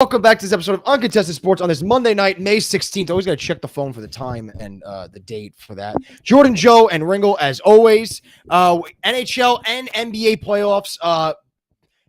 Welcome back to this episode of Uncontested Sports on this Monday night, May 16th. Always got to check the phone for the time and the date for that. Jordan, Joe, and Ringle, as always. NHL and NBA playoffs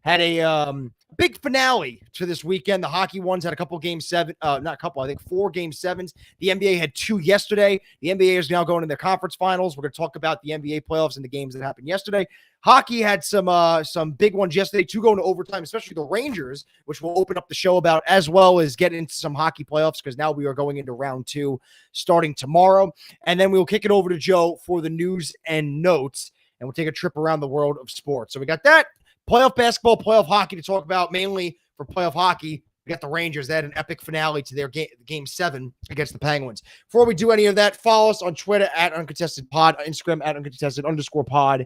had a big finale to this weekend. The hockey ones had a couple game seven, not a couple, I think 4 game sevens. The NBA had 2 yesterday. The NBA is now going to their conference finals. We're going to talk about the NBA playoffs and the games that happened yesterday. Hockey had some big ones yesterday, 2 going to overtime, especially the Rangers, which we'll open up the show about, as well as get into some hockey playoffs because now we are going into round 2 starting tomorrow. And then we'll kick it over to Joe for the news and notes, and we'll take a trip around the world of sports. So we got that. Playoff basketball, playoff hockey to talk about, mainly for playoff hockey. We got the Rangers. They had an epic finale to their game 7 against the Penguins. Before we do any of that, follow us on Twitter at UncontestedPod, Instagram at Uncontested_pod.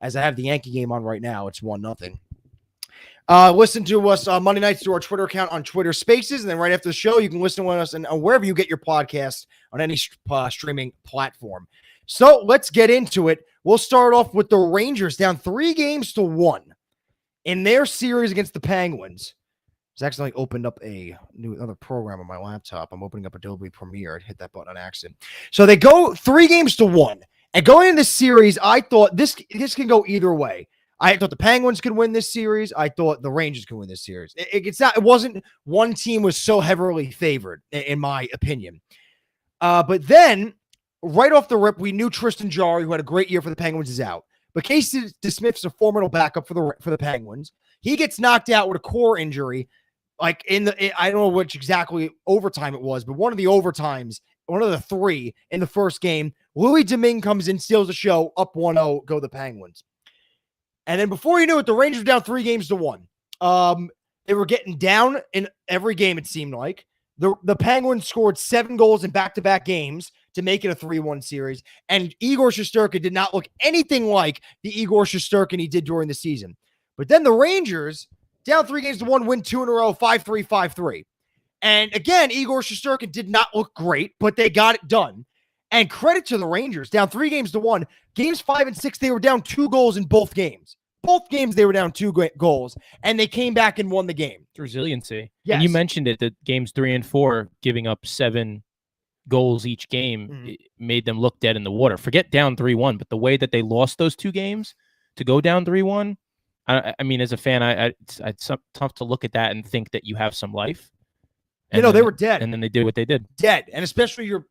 As I have the Yankee game on right now, it's 1-0. Listen to us Monday nights through our Twitter account on Twitter Spaces, and then right after the show, you can listen to us and wherever you get your podcast on any streaming platform. So let's get into it. We'll start off with the Rangers down 3-1 in their series against the Penguins. It's actually opened up another program on my laptop. I'm opening up Adobe Premiere. I hit that button on accident. So they go 3-1. And going in this series, I thought this can go either way. I thought the Penguins could win this series. I thought the Rangers could win this series. It wasn't one team was so heavily favored, in my opinion. But then, right off the rip, we knew Tristan Jarry, who had a great year for the Penguins, is out. But Casey DeSmith's a formidable backup for the Penguins. He gets knocked out with a core injury, I don't know which exactly overtime it was, but one of the overtimes, one of the 3 in the first game. Louis Domingue comes in, steals the show, up 1-0, go the Penguins. And then before you knew it, the Rangers were down 3-1. They were getting down in every game, it seemed like. The Penguins scored 7 goals in back-to-back games to make it a 3-1 series. And Igor Shesterkin did not look anything like the Igor Shesterkin he did during the season. But then the Rangers, down 3-1, win 2 in a row, 5-3, 5-3. And again, Igor Shesterkin did not look great, but they got it done. And credit to the Rangers, down 3-1. Games 5 and 6, they were down 2 goals in both games. Both games, they were down 2 goals, and they came back and won the game. It's resiliency. Yes. And you mentioned it, that games 3 and 4, giving up 7 goals each game, it made them look dead in the water. Forget down 3-1, but the way that they lost those 2 games to go down 3-1, I mean, as a fan, it's tough to look at that and think that you have some life. And they were dead. And then they did what they did. Dead. And especially your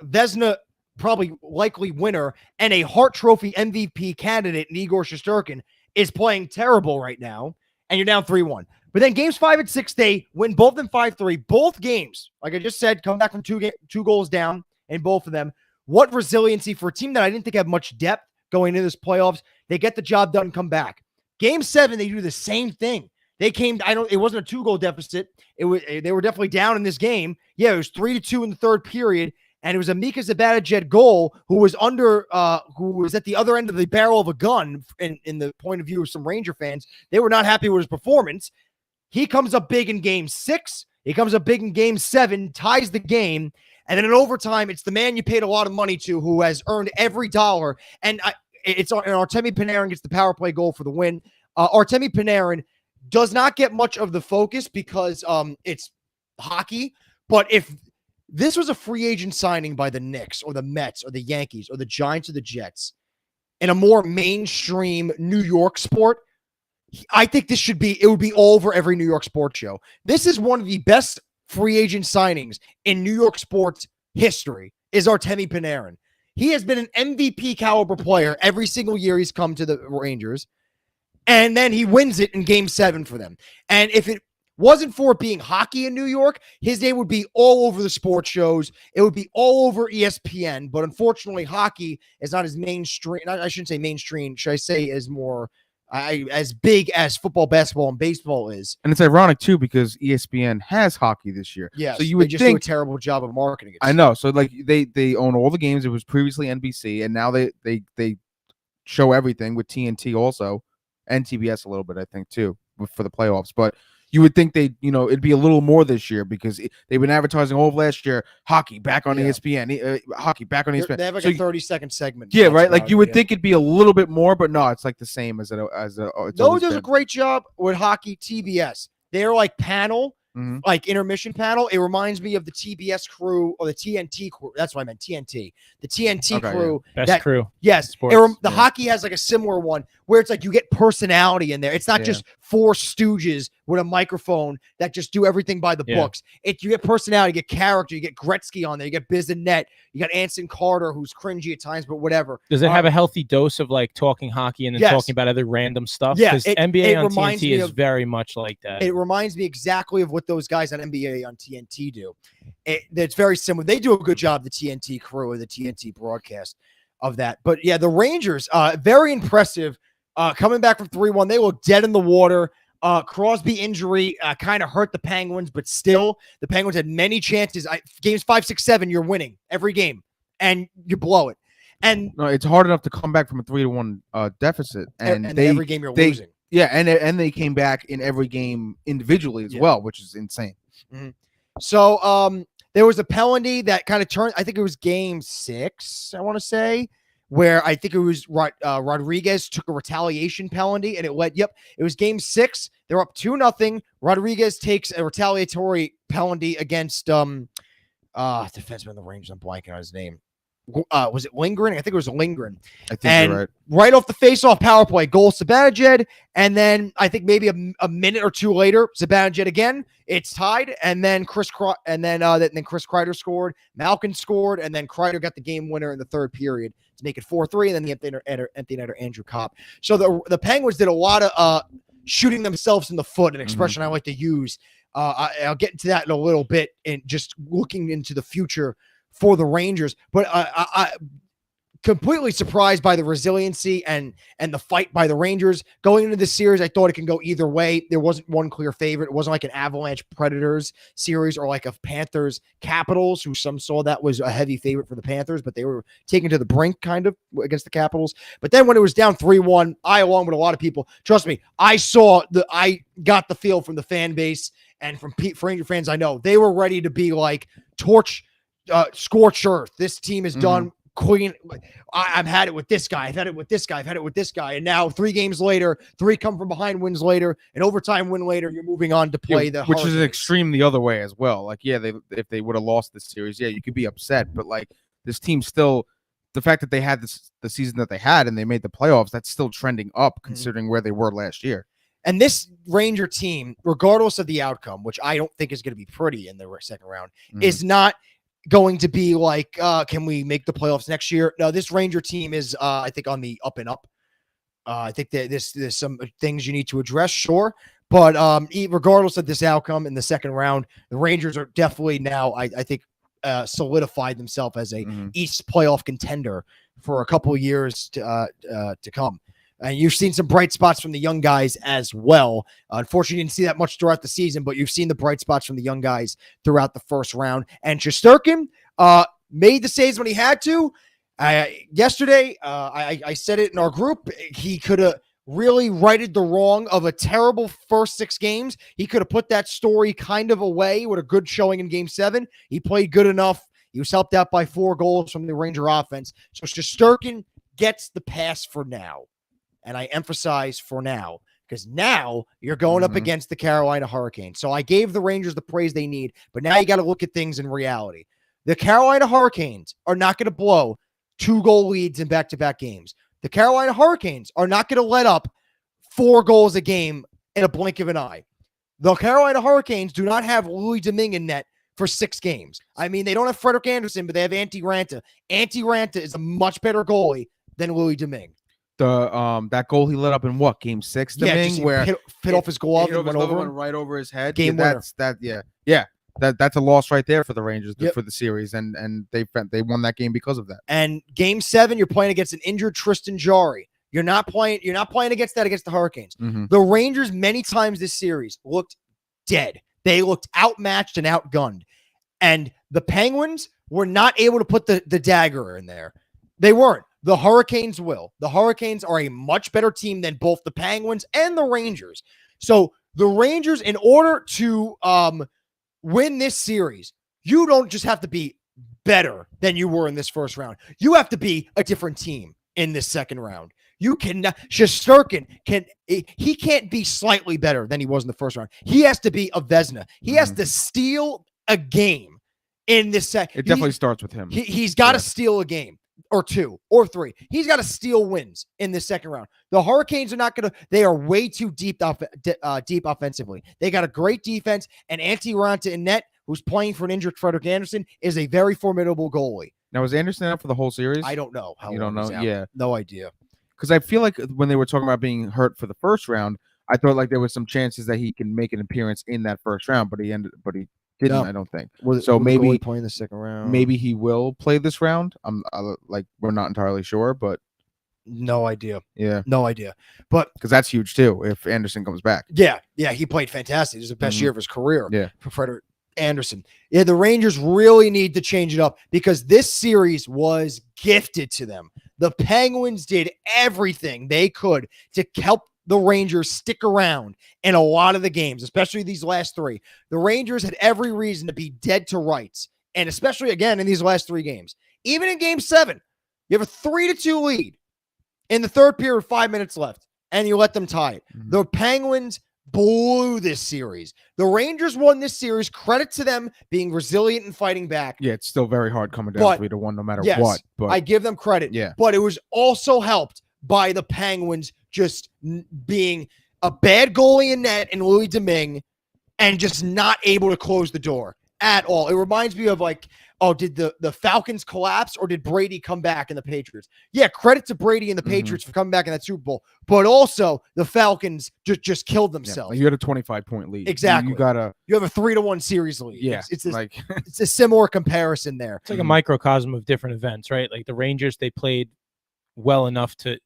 Vezina, probably likely winner, and a Hart Trophy MVP candidate, Igor Shesterkin, is playing terrible right now, and you're down 3-1. But then games 5 and 6, they win both of them 5-3. Both games, like I just said, come back from 2 goals down in both of them. What resiliency for a team that I didn't think had much depth going into this playoffs. They get the job done and come back. Game 7, they do the same thing. It wasn't a 2-goal deficit. They were definitely down in this game. Yeah, it was 3-2 in the third period. And it was a Mika Zibanejad goal who was at the other end of the barrel of a gun in the point of view of some Ranger fans. They were not happy with his performance. He comes up big in game 6. He comes up big in game 7, ties the game. And then in overtime, it's the man you paid a lot of money to who has earned every dollar. And Artemi Panarin gets the power play goal for the win. Artemi Panarin does not get much of the focus because it's hockey. But if this was a free agent signing by the Knicks or the Mets or the Yankees or the Giants or the Jets in a more mainstream New York sport, I think it would be all over every New York sports show. This is one of the best free agent signings in New York sports history is Artemi Panarin. He has been an MVP caliber player every single year he's come to the Rangers. And then he wins it in game 7 for them. And if it wasn't for it being hockey in New York, his name would be all over the sports shows. It would be all over ESPN. But unfortunately, hockey is not as mainstream. I shouldn't say mainstream. Should I say as more as big as football, basketball, and baseball is? And it's ironic too because ESPN has hockey this year. Yeah, so you would just do a terrible job of marketing it. I know. So like they own all the games. It was previously NBC, and now they show everything with TNT also, and TBS a little bit, I think too, for the playoffs. But you would think it'd be a little more this year because they've been advertising all of last year, hockey back on ESPN, hockey back on ESPN. They have like a 30-second segment. Yeah, right. Like you would think it'd be a little bit more, but no, it's like the same as it. No, does a great job with hockey. TBS, they're like panel. like intermission panel. It reminds me of the TBS crew or the TNT crew. That's what I meant, TNT. The TNT crew. Yeah. Best crew. Yes. Sports. The hockey has like a similar one where it's like you get personality in there. It's not just four stooges with a microphone that just do everything by the books. You get personality, you get character, you get Gretzky on there, you get Biz and Net, you got Anson Carter, who's cringy at times, but whatever. Does it have a healthy dose of like talking hockey and then talking about other random stuff? Yeah, because NBA on TNT is very much like that. It reminds me exactly of what those guys on NBA on TNT do. It's very similar. They do a good job, the TNT crew or the TNT broadcast of that. But yeah, the Rangers, very impressive. Coming back from 3-1, they look dead in the water. Crosby injury kind of hurt the Penguins, but still, the Penguins had many chances. Games 5, 6, 7, you're winning every game, and you blow it. And no, it's hard enough to come back from a 3-1 deficit, and every game you're losing. Yeah, and they came back in every game individually as well, which is insane. Mm-hmm. So there was a penalty that kind of turned. I think it was game 6, I want to say, where I think it was Rodriguez took a retaliation penalty, and it led. Yep, it was game 6. They're up 2-0. Rodriguez takes a retaliatory penalty against defenseman of the Rangers. I'm blanking on his name. Was it Lindgren? I think it was Lindgren. I think you're right. Right off the face-off power play, goal Zibanejad, and then I think maybe a minute or two later, Zibanejad again. It's tied, and then Chris Kreider scored, Malkin scored, and then Kreider got the game winner in the third period to make it 4-3, and then the empty netter Andrew Kopp. So the Penguins did a lot of shooting themselves in the foot, an expression I like to use. I'll get into that in a little bit, and just looking into the future for the Rangers, but I completely surprised by the resiliency and the fight by the Rangers going into this series. I thought it can go either way. There wasn't one clear favorite. It wasn't like an Avalanche Predators series or like a Panthers Capitals, who some saw that was a heavy favorite for the Panthers, but they were taken to the brink kind of against the Capitals. But then when it was down 3-1, I, along with a lot of people, trust me, I got the feel from the fan base and from Ranger fans I know. They were ready to be like scorched earth. This team is done. Queen, I've had it with this guy. I've had it with this guy. I've had it with this guy. And now 3 games later, 3 come from behind wins later, an overtime win later, you're moving on to play the which Hurricanes. is extreme the other way as well. Like, if they would have lost this series, you could be upset. But like this team still, the fact that they had the season that they had and they made the playoffs, that's still trending up considering where they were last year. And this Ranger team, regardless of the outcome, which I don't think is going to be pretty in the second round, is not going to be like, can we make the playoffs next year? No, this Ranger team is, I think, on the up and up. I think that there's some things you need to address, sure. But regardless of this outcome in the second round, the Rangers are definitely now, I think, solidified themselves as a East playoff contender for a couple of years to come. And you've seen some bright spots from the young guys as well. Unfortunately, you didn't see that much throughout the season, but you've seen the bright spots from the young guys throughout the first round. And Shesterkin made the saves when he had to. Yesterday, I said it in our group. He could have really righted the wrong of a terrible first 6 games. He could have put that story kind of away with a good showing in Game 7. He played good enough. He was helped out by 4 goals from the Ranger offense. So Shesterkin gets the pass for now. And I emphasize for now, because now you're going up against the Carolina Hurricanes. So I gave the Rangers the praise they need, but now you got to look at things in reality. The Carolina Hurricanes are not going to blow 2-goal leads in back-to-back games. The Carolina Hurricanes are not going to let up 4 goals a game in a blink of an eye. The Carolina Hurricanes do not have Louis Domingue in net for 6 games. I mean, they don't have Frederik Andersen, but they have Antti Ranta. Antti Ranta is a much better goalie than Louis Domingue. That goal he let up in what, Game 6? Where hit off his glove and went over him right over his head. Game winner. That's a loss right there for the Rangers for the series, and they won that game because of that. And Game 7, you're playing against an injured Tristan Jarry. You're not playing against the Hurricanes. The Rangers many times this series looked dead. They looked outmatched and outgunned, and the Penguins were not able to put the dagger in there. They weren't. The Hurricanes will. The Hurricanes are a much better team than both the Penguins and the Rangers. So the Rangers, in order to win this series, you don't just have to be better than you were in this first round. You have to be a different team in this second round. You cannot. Shesterkin he can't be slightly better than he was in the first round. He has to be a Vezina. He has to steal a game in this set. It definitely starts with him. He's got to steal a game or 2 or 3. He's got to steal wins in this second round. The Hurricanes are not going to. They are way too deep offensively. They got a great defense, and Antti Raanta in net, who's playing for an injured Frederik Andersen, is a very formidable goalie. Now, is Anderson out for the whole series? I don't know. You don't know? Yeah. No idea. Because I feel like when they were talking about being hurt for the first round, I thought like there was some chances that he can make an appearance in that first round, but he didn't. No. I don't think. So maybe playing the second round. Maybe he will play this round. We're not entirely sure, but no idea. Yeah, no idea. But because that's huge too if Anderson comes back. Yeah, he played fantastic. It was the best year of his career. Yeah, for Frederik Andersen. Yeah, the Rangers really need to change it up because this series was gifted to them. The Penguins did everything they could to help the Rangers stick around in a lot of the games, especially these last 3. The Rangers had every reason to be dead to rights, and especially, again, in these last 3 games. Even in Game 7, you have a 3-2 lead in the third period, 5 minutes left, and you let them tie it. Mm-hmm. The Penguins blew this series. The Rangers won this series. Credit to them being resilient and fighting back. Yeah, it's still very hard coming down 3-1 no matter what. But I give them credit. Yeah. But it was also helped by the Penguins just being a bad goalie in net and Louis Domingue and just not able to close the door at all. It reminds me of like, did the Falcons collapse or did Brady come back in the Patriots? Yeah, credit to Brady and the Patriots for coming back in that Super Bowl. But also the Falcons just killed themselves. Yeah, you had a 25-point lead. Exactly. You have a 3-1 series lead. Yeah, it's a similar comparison there. It's like a microcosm of different events, right? Like the Rangers, they played well enough to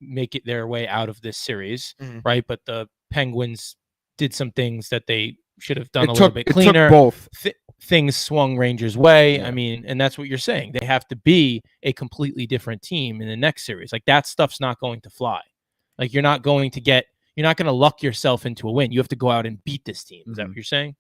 make it their way out of this series, right? But the Penguins did some things that they should have done a little bit cleaner. It took both. Things swung Rangers' way. Yeah. I mean, and that's what you're saying. They have to be a completely different team in the next series. Like that stuff's not going to fly. Like you're not going to luck yourself into a win. You have to go out and beat this team. Is that what you're saying?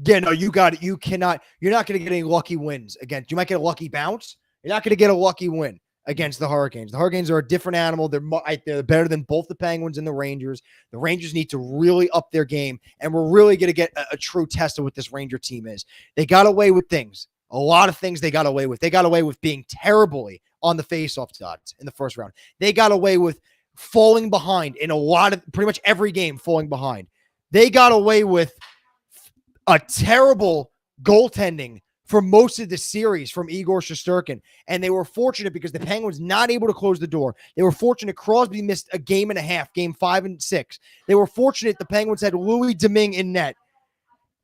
Yeah, no, you got it. You're not going to get any lucky wins again. You might get a lucky bounce. You're not going to get a lucky win against the Hurricanes. The Hurricanes are a different animal. They're better than both the Penguins and the Rangers. The Rangers need to really up their game, and we're really going to get a true test of what this Ranger team is. They got away with things. A lot of things they got away with. They got away with being terribly on the face-off dots in the first round. They got away with falling behind in pretty much every game, falling behind. They got away with a terrible goaltending for most of the series from Igor Shesterkin. And they were fortunate because the Penguins not able to close the door. They were fortunate Crosby missed a game and a half, game 5 and 6. They were fortunate the Penguins had Louis Domingue in net.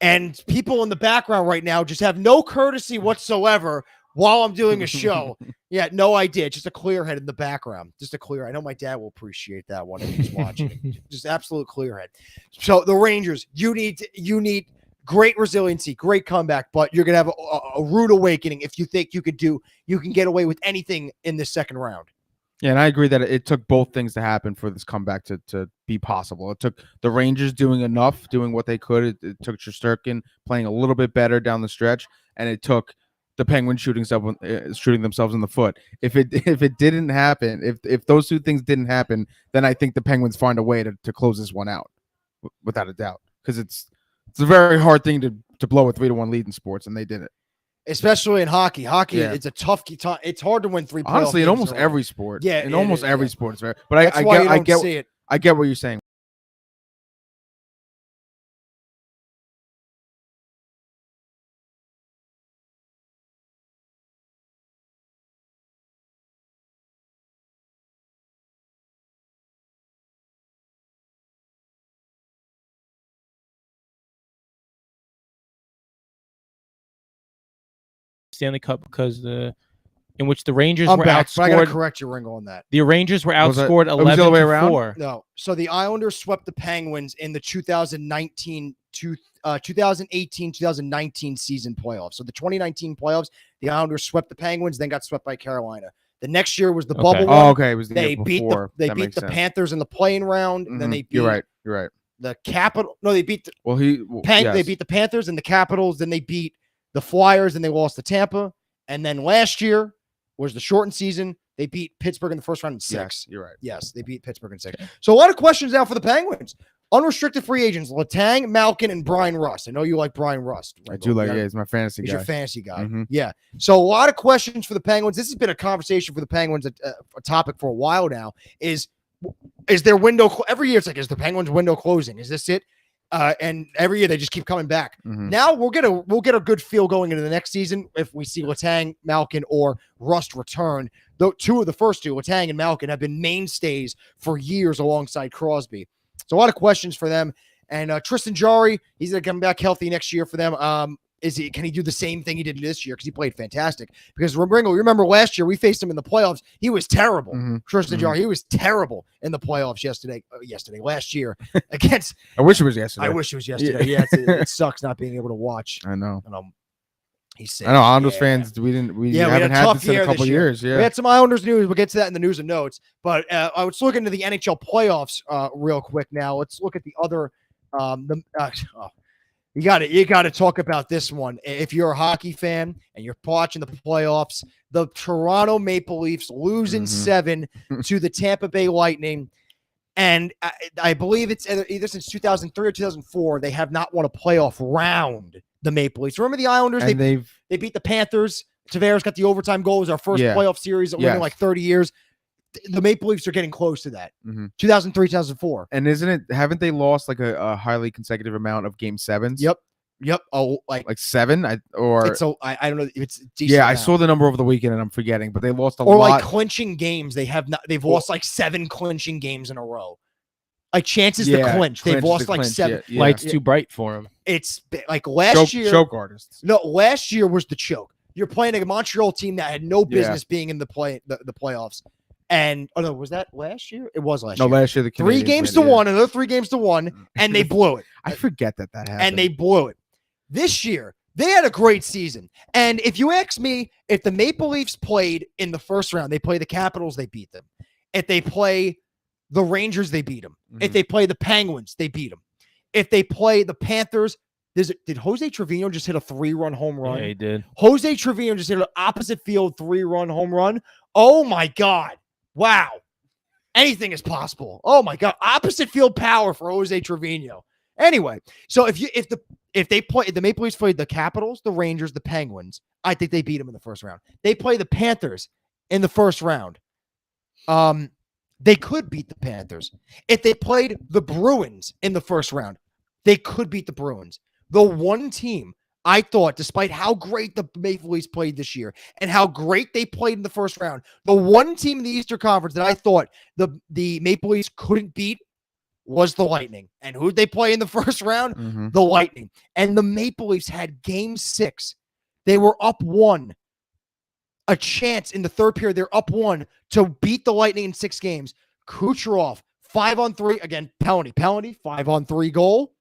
And people in the background right now just have no courtesy whatsoever while I'm doing a show. Yeah, no idea. Just a clear head in the background. Just a clear. I know my dad will appreciate that one if he's watching. Just absolute clear head. So the Rangers, you need great resiliency, great comeback, but you're going to have a rude awakening if you think you can get away with anything in this second round. Yeah, and I agree that it took both things to happen for this comeback to be possible. It took the Rangers doing enough, doing what they could. It took Shesterkin playing a little bit better down the stretch, and it took the Penguins shooting themselves in the foot. If it didn't happen, if those two things didn't happen, then I think the Penguins find a way to close this one out, without a doubt, because it's a very hard thing to blow a 3-1 lead in sports, and they did it. Especially in hockey. Yeah. It's a tough time. It's hard to win 3 playoff honestly in games almost every sport. Yeah, in almost every yeah. sport, it's very. But I get what you're saying. Stanley Cup because in which the Rangers I'm were back, but I got to outscored. correct your Ringle on that. The Rangers were Was it- outscored it was the other way 11-4. No. So the Islanders swept the Penguins in the 2018-2019 season playoffs. So the 2019 playoffs, the Islanders swept the Penguins, then got swept by Carolina. The next year was the bubble one. Oh, okay. It was the They year beat before. the That makes sense. Panthers in the playing round, and then they beat You're right. the Capital. No, they beat the Well, They beat the Panthers and the Capitals. Then they beat the Flyers, and they lost to Tampa. And then last year was the shortened season. They beat Pittsburgh in the first round in 6. Yes, you're right. Yes, they beat Pittsburgh in 6. So a lot of questions now for the Penguins. Unrestricted free agents: Letang, Malkin, and Brian Rust. I know you like Brian Rust. I do like. Yeah, he's my fantasy He's guy. your fantasy guy. Mhm. Yeah. So a lot of questions for the Penguins. This has been a conversation for the Penguins, a topic for a while now. Is their window every year? It's like, is the Penguins' window closing? Is this it? And every year they just keep coming back. Mhm. Now we'll get a good feel going into the next season if we see Letang, Malkin, or Rust return. Though the first two, Letang and Malkin, have been mainstays for years alongside Crosby. So a lot of questions for them. And Tristan Jarry, he's going to come back healthy next year for them. Can he do the same thing he did this year? Because he played fantastic. Because Ringle, you remember last year we faced him in the playoffs. He was terrible. Tristan Jarry, he was terrible in the playoffs last year against. I wish it was yesterday. I wish it was yesterday. Yeah, it sucks not being able to watch. I know. And, he's sick. I know. Islanders fans, we haven't had this in a couple years. Yeah, we had some Islanders news. We'll get to that in the news and notes. But I was looking into the NHL playoffs real quick. Now let's look at the other. You got to talk about this one. If you're a hockey fan and you're watching the playoffs, the Toronto Maple Leafs losing 7 to the Tampa Bay Lightning. And I believe it's either since 2003 or 2004, they have not won a playoff round, the Maple Leafs. Remember the Islanders? And they beat the Panthers. Tavares got the overtime goal. It was our first playoff series in like 30 years. The Maple Leafs are getting close to that. 2003, 2004. And haven't they lost like a highly consecutive amount of game 7s? Yep. Oh, like 7? I don't know. It's decent. Yeah, I saw the number over the weekend and I'm forgetting, but they lost a lot. Or like clinching games. They've lost like 7 clinching games in a row. Like chances to clinch. They've lost like 7. Yeah. Light's too bright for them. It's like last year. Choke artists. No, last year was the choke. You're playing a Montreal team that had no business being in the playoffs. And was that last year? It was last year. No, last year the Canadiens 3 games to 1, another 3 games to 1, and they blew it. I forget that happened. And they blew it. This year, they had a great season. And if you ask me, if the Maple Leafs played in the first round, they play the Capitals, they beat them. If they play the Rangers, they beat them. If they play the Penguins, they beat them. If they play the Panthers, did Jose Trevino just hit a 3-run home run? Yeah, he did. Jose Trevino just hit an opposite field 3-run home run. Oh my God. Wow. Anything is possible. Oh my God. Opposite field power for Jose Trevino. Anyway, so if the Maple Leafs played the Capitals, the Rangers, the Penguins, I think they beat them in the first round. They play the Panthers in the first round. They could beat the Panthers. If they played the Bruins in the first round, they could beat the Bruins. The one team I thought, despite how great the Maple Leafs played this year and how great they played in the first round, the one team in the Eastern Conference that I thought the Maple Leafs couldn't beat was the Lightning. And who'd they play in the first round? The Lightning. And the Maple Leafs had game 6. They were up 1. A chance in the third period. They're up 1 to beat the Lightning in 6 games. Kucherov, 5-on-3. Again, penalty, 5-on-3 goal.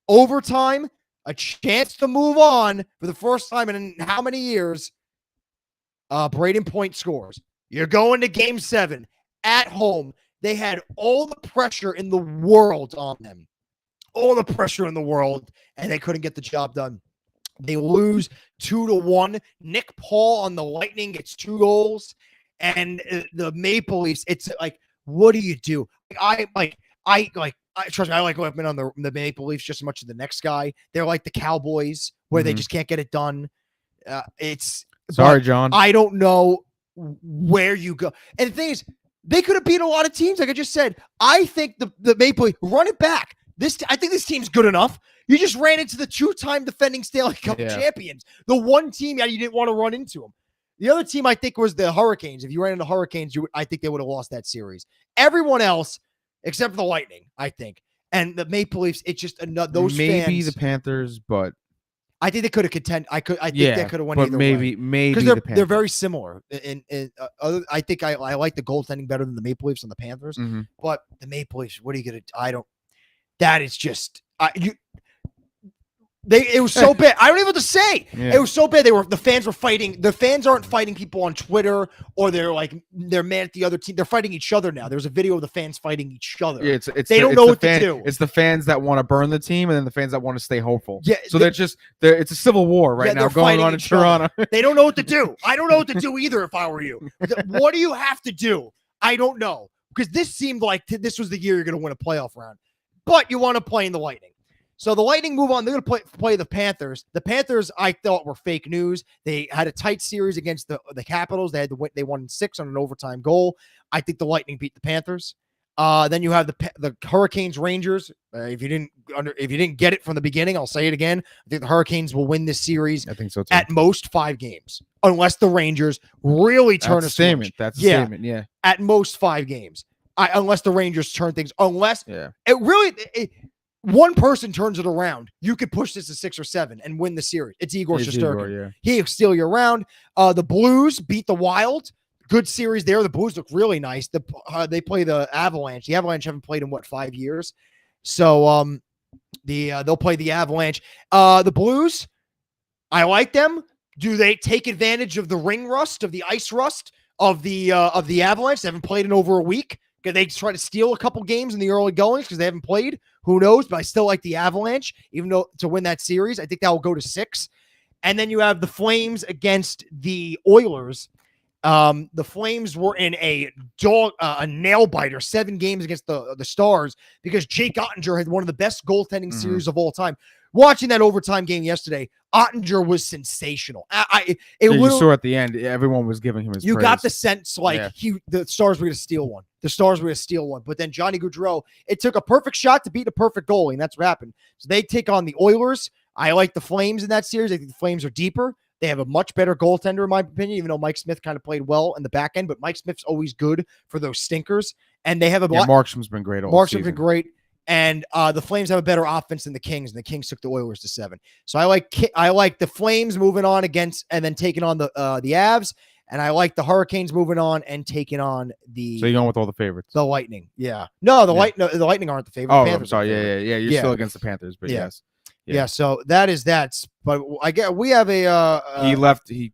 Overtime, a chance to move on for the first time in how many years? Braden Point scores. You're going to game 7 at home. They had all the pressure in the world on them. All the pressure in the world, and they couldn't get the job done. They lose 2-1. Nick Paul on the Lightning gets 2 goals. And the Maple Leafs, it's like, what do you do? Trust me, I like what I've been on the Maple Leafs just as much as the next guy. They're like the Cowboys, where they just can't get it done. Sorry, John. I don't know where you go. And the thing is, they could have beat a lot of teams, like I just said. I think the Maple Leafs, run it back. I think this team's good enough. You just ran into the 2-time defending Stanley Cup champions. The one team you didn't want to run into them. The other team, I think, was the Hurricanes. If you ran into Hurricanes, I think they would have lost that series. Everyone else, except for the Lightning, I think. And the Maple Leafs, it's just those maybe fans. The Panthers, but I think they could have contended. I think they could have won either maybe because they're very similar. I think I like the goaltending better than the Maple Leafs and the Panthers. But the Maple Leafs, what are you gonna? That is just It was so bad. I don't even know what to say. Yeah. It was so bad. The fans were fighting. The fans aren't fighting people on Twitter or they're mad at the other team. They're fighting each other now. There's a video of the fans fighting each other. Yeah, they don't know what to do. It's the fans that want to burn the team and then the fans that want to stay hopeful. Yeah, so it's a civil war right now going on in Toronto. They don't know what to do. I don't know what to do either if I were you. What do you have to do? I don't know. Because this seemed like this was the year you're going to win a playoff round. But you want to play in the Lightning. So the Lightning move on. They're going to play the Panthers. The Panthers, I thought, were fake news. They had a tight series against the Capitals. They won 6 on an overtime goal. I think the Lightning beat the Panthers. Then you have the Hurricanes Rangers. If you didn't get it from the beginning, I'll say it again. I think the Hurricanes will win this series. I think so too. At most 5 games, unless the Rangers really turn a statement. That's a statement. Yeah. At most 5 games. Unless the Rangers turn things. One person turns it around. You could push this to 6 or 7 and win the series. It's Igor Shesterkin. He'll steal you around. The Blues beat the Wild. Good series there. The Blues look really nice. They play the Avalanche. The Avalanche haven't played in 5 years. So they'll play the Avalanche. The Blues, I like them. Do they take advantage of the ring rust, of the ice rust of the Avalanche? They haven't played in over a week. Could they try to steal a couple games in the early goings because they haven't played? Who knows? But I still like the Avalanche, even though to win that series, I think that will go to 6. And then you have the Flames against the Oilers. The Flames were in a nail biter, 7 games against the Stars because Jake Ottinger had one of the best goaltending series of all time. Watching that overtime game yesterday, Ottinger was sensational. You saw at the end, everyone was giving him his praise. Got the sense the Stars were going to steal one. The Stars were going to steal one. But then Johnny Gaudreau, it took a perfect shot to beat a perfect goalie, and that's what happened. So they take on the Oilers. I like the Flames in that series. I think the Flames are deeper. They have a much better goaltender, in my opinion, even though Mike Smith kind of played well in the back end. But Mike Smith's always good for those stinkers. And they have a lot. Markstrom's been great all season. Been great. And the Flames have a better offense than the Kings, and the Kings took the Oilers to 7. So I like the Flames moving on against and then taking on the Avs, and I like the Hurricanes moving on and taking on the. So you're going with all the favorites. The Lightning, yeah. No, the Lightning aren't the favorite. Oh, Panthers I'm sorry. Yeah. You're still against the Panthers, but yes. Yeah. So that is that. But I get we have a. He left. He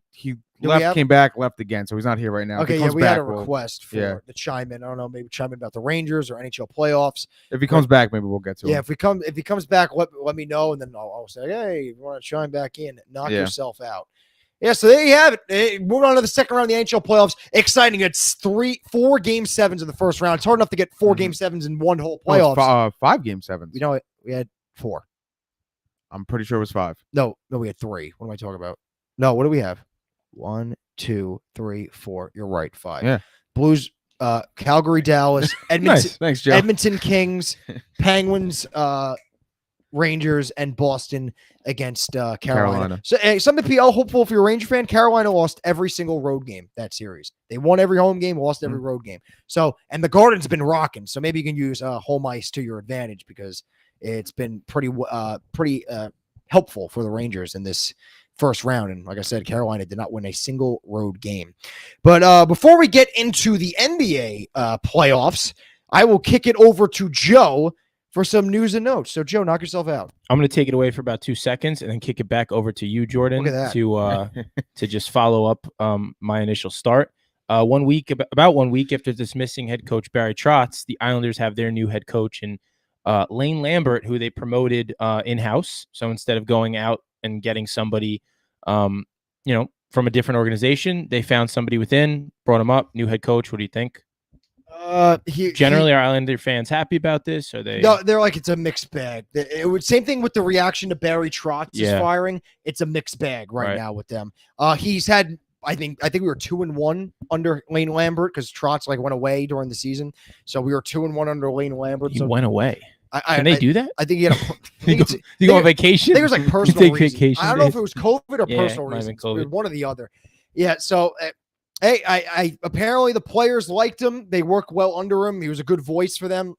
left, came back, left again, so he's not here right now. Okay, we had a request for the chime in. I don't know, maybe chime in about the Rangers or NHL playoffs. If he comes back, maybe we'll get to him. Yeah, if he comes back, let me know, and then I'll say, hey, if you want to chime back in, knock yourself out. Yeah, so there you have it. Moving on to the second round of the NHL playoffs. Exciting. It's 4 game 7s in the first round. It's hard enough to get 4 game 7s in one whole playoffs. 5 game 7s. You know what? We had 4. I'm pretty sure it was 5. No, we had 3. What am I talking about? No, what do we have? 1, 2, 3, 4. You're right. 5. Yeah. Blues, Calgary, Dallas, Edmonton, nice. Thanks, Joe. Edmonton Kings, Penguins, Rangers, and Boston against Carolina. So something to be hopeful if you're a Ranger fan. Carolina lost every single road game that series. They won every home game, lost every road game. So, and the Garden's been rocking. So maybe you can use home ice to your advantage because it's been pretty helpful for the Rangers in this first round. And like I said, Carolina did not win a single road game. But before we get into the NBA playoffs, I will kick it over to Joe for some news and notes. So Joe, knock yourself out. I'm going to take it away for about 2 seconds and then kick it back over to you, Jordan, to just follow up my initial start. 1 week, about 1 week after dismissing head coach Barry Trotz, the Islanders have their new head coach in Lane Lambert, who they promoted in-house. So instead of going out and getting somebody, from a different organization, they found somebody within, brought him up, new head coach. What do you think? Generally, are Islander fans happy about this? Are they? No, they're like, it's a mixed bag. Same thing with the reaction to Barry Trotz's firing. It's a mixed bag right now with them. He's had, I think we were 2-1 under Lane Lambert because Trotz went away during the season. So we were 2-1 under Lane Lambert. He went away. Can they do that? I think he had. You go on vacation. I think it was personal reasons. Vacation I don't know if it was COVID or personal reasons. It was one or the other. Yeah. So. Hey, I apparently the players liked him. They work well under him. He was a good voice for them.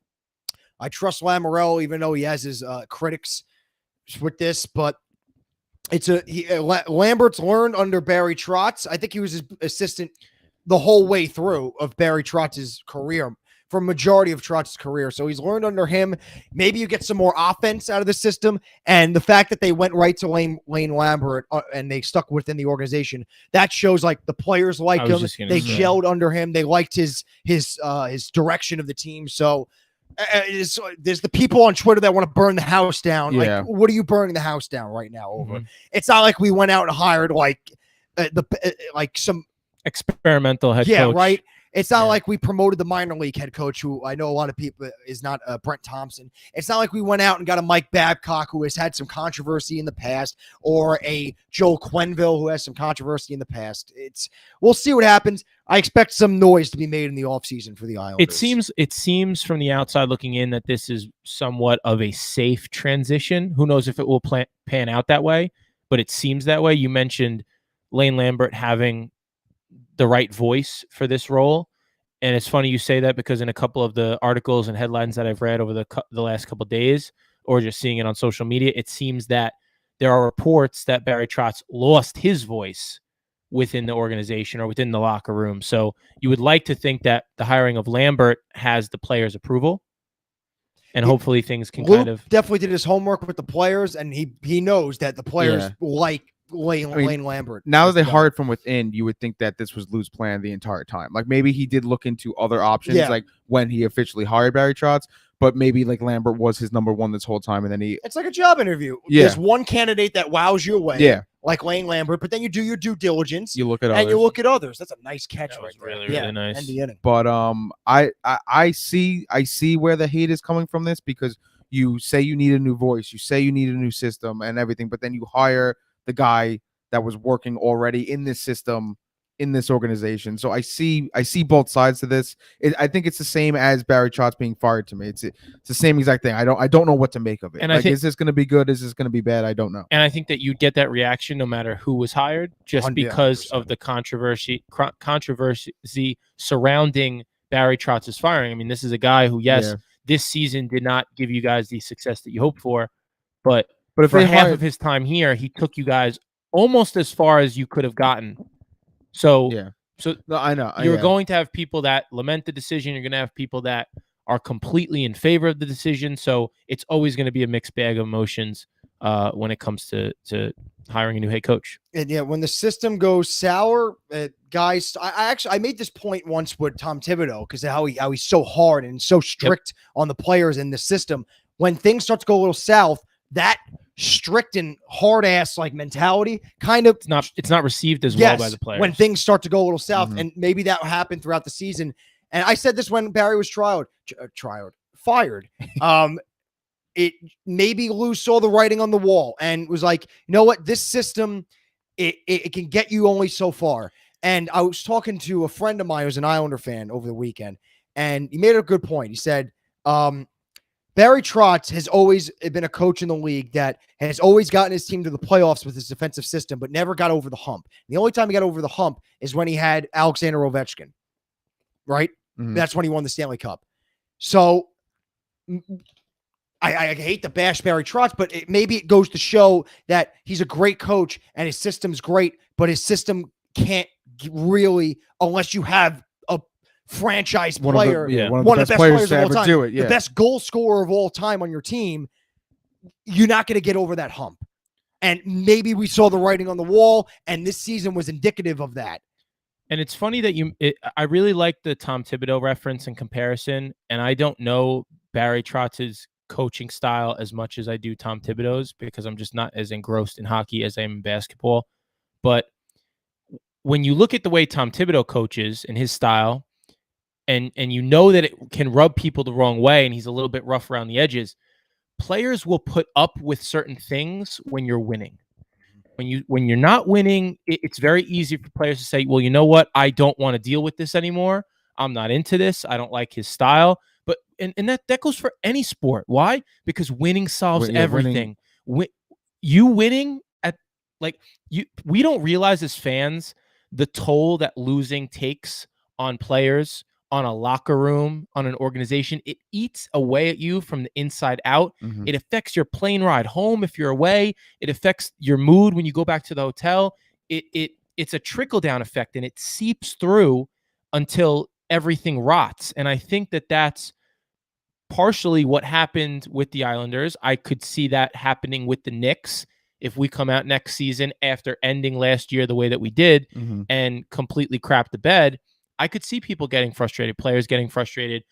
I trust Lamorello, even though he has his critics with this. But Lambert's learned under Barry Trotz. I think he was his assistant the whole way through of Barry Trotz's career for a majority of Trotz's career. So he's learned under him. Maybe you get some more offense out of the system. And the fact that they went right to Lane Lambert and they stuck within the organization, that shows like the players like him. They gelled under him. They liked his direction of the team. So there's the people on Twitter that want to burn the house down. Yeah. Like, what are you burning the house down right now over? It's not like we went out and hired like some experimental head coach. Yeah, right. It's not like we promoted the minor league head coach, who I know a lot of people is not Brent Thompson. It's not like we went out and got a Mike Babcock, who has had some controversy in the past, or a Joel Quenneville, who has some controversy in the past. We'll see what happens. I expect some noise to be made in the offseason for the Islanders. It seems from the outside looking in that this is somewhat of a safe transition. Who knows if it will pan out that way, but it seems that way. You mentioned Lane Lambert having the right voice for this role. And it's funny you say that, because in a couple of the articles and headlines that I've read over the last couple of days, or just seeing it on social media, it seems that there are reports that Barry Trotz lost his voice within the organization or within the locker room. So you would like to think that the hiring of Lambert has the players' approval, and hopefully things can Luke definitely did his homework with the players, and he knows that the players like Lane Lambert. Now that they hired from within, you would think that this was Lou's plan the entire time. Like, maybe he did look into other options, like when he officially hired Barry Trotz, but maybe like Lambert was his number one this whole time, and then it's like a job interview. There's one candidate that wows you away, like Lane Lambert, but then you do your due diligence. You look at others. That's a nice catch, right there. Really nice. End the inning. But I see where the hate is coming from this, because you say you need a new voice, you say you need a new system and everything, but then you hire the guy that was working already in this system, in this organization. So I see both sides to this. I think it's the same as Barry Trotz being fired to me. It's the same exact thing. I don't know what to make of it. And is this going to be good? Is this going to be bad? I don't know. And I think that you'd get that reaction no matter who was hired, just because of the controversy surrounding Barry Trotz's firing. I mean, this is a guy who, this season did not give you guys the success that you hoped for, but if for half of his time here, he took you guys almost as far as you could have gotten. So no, I know you're going to have people that lament the decision. You're going to have people that are completely in favor of the decision. So it's always going to be a mixed bag of emotions when it comes to hiring a new head coach. And when the system goes sour, guys, I made this point once with Tom Thibodeau, because how he's so hard and so strict on the players in the system. When things start to go a little south, that strict and hard ass like mentality kind of it's not received as well by the players when things start to go a little south. And maybe that happened throughout the season. And I said this when Barry was fired. It maybe Lou saw the writing on the wall and was like, you know what, this system, it can get you only so far. And I was talking to a friend of mine who's an Islander fan over the weekend, and he made a good point. He said, Barry Trotz has always been a coach in the league that has always gotten his team to the playoffs with his defensive system, but never got over the hump. And the only time he got over the hump is when he had Alexander Ovechkin, right? That's when he won the Stanley Cup. So I hate to bash Barry Trotz, but maybe it goes to show that he's a great coach and his system's great, but his system can't really, unless you have franchise player, one of the best players of all time, the best goal scorer of all time on your team, you're not going to get over that hump. And maybe we saw the writing on the wall, and this season was indicative of that. And it's funny that I really like the Tom Thibodeau reference and comparison, and I don't know Barry Trotz's coaching style as much as I do Tom Thibodeau's, because I'm just not as engrossed in hockey as I am in basketball. But when you look at the way Tom Thibodeau coaches and his style, and you know that it can rub people the wrong way, and he's a little bit rough around the edges, players will put up with certain things when you're winning. When you're not winning, it's very easy for players to say, well, you know what? I don't want to deal with this anymore. I'm not into this. I don't like his style. But and that goes for any sport. Why? Because winning solves everything. Winning we don't realize as fans the toll that losing takes on players, on a locker room, on an organization. It eats away at you from the inside out. It affects your plane ride home if you're away. It affects your mood when you go back to the hotel. It's a trickle-down effect, and it seeps through until everything rots. And I think that that's partially what happened with the Islanders. I could see that happening with the Knicks if we come out next season after ending last year the way that we did and completely crap the bed. I could see people getting frustrated, players getting frustrated,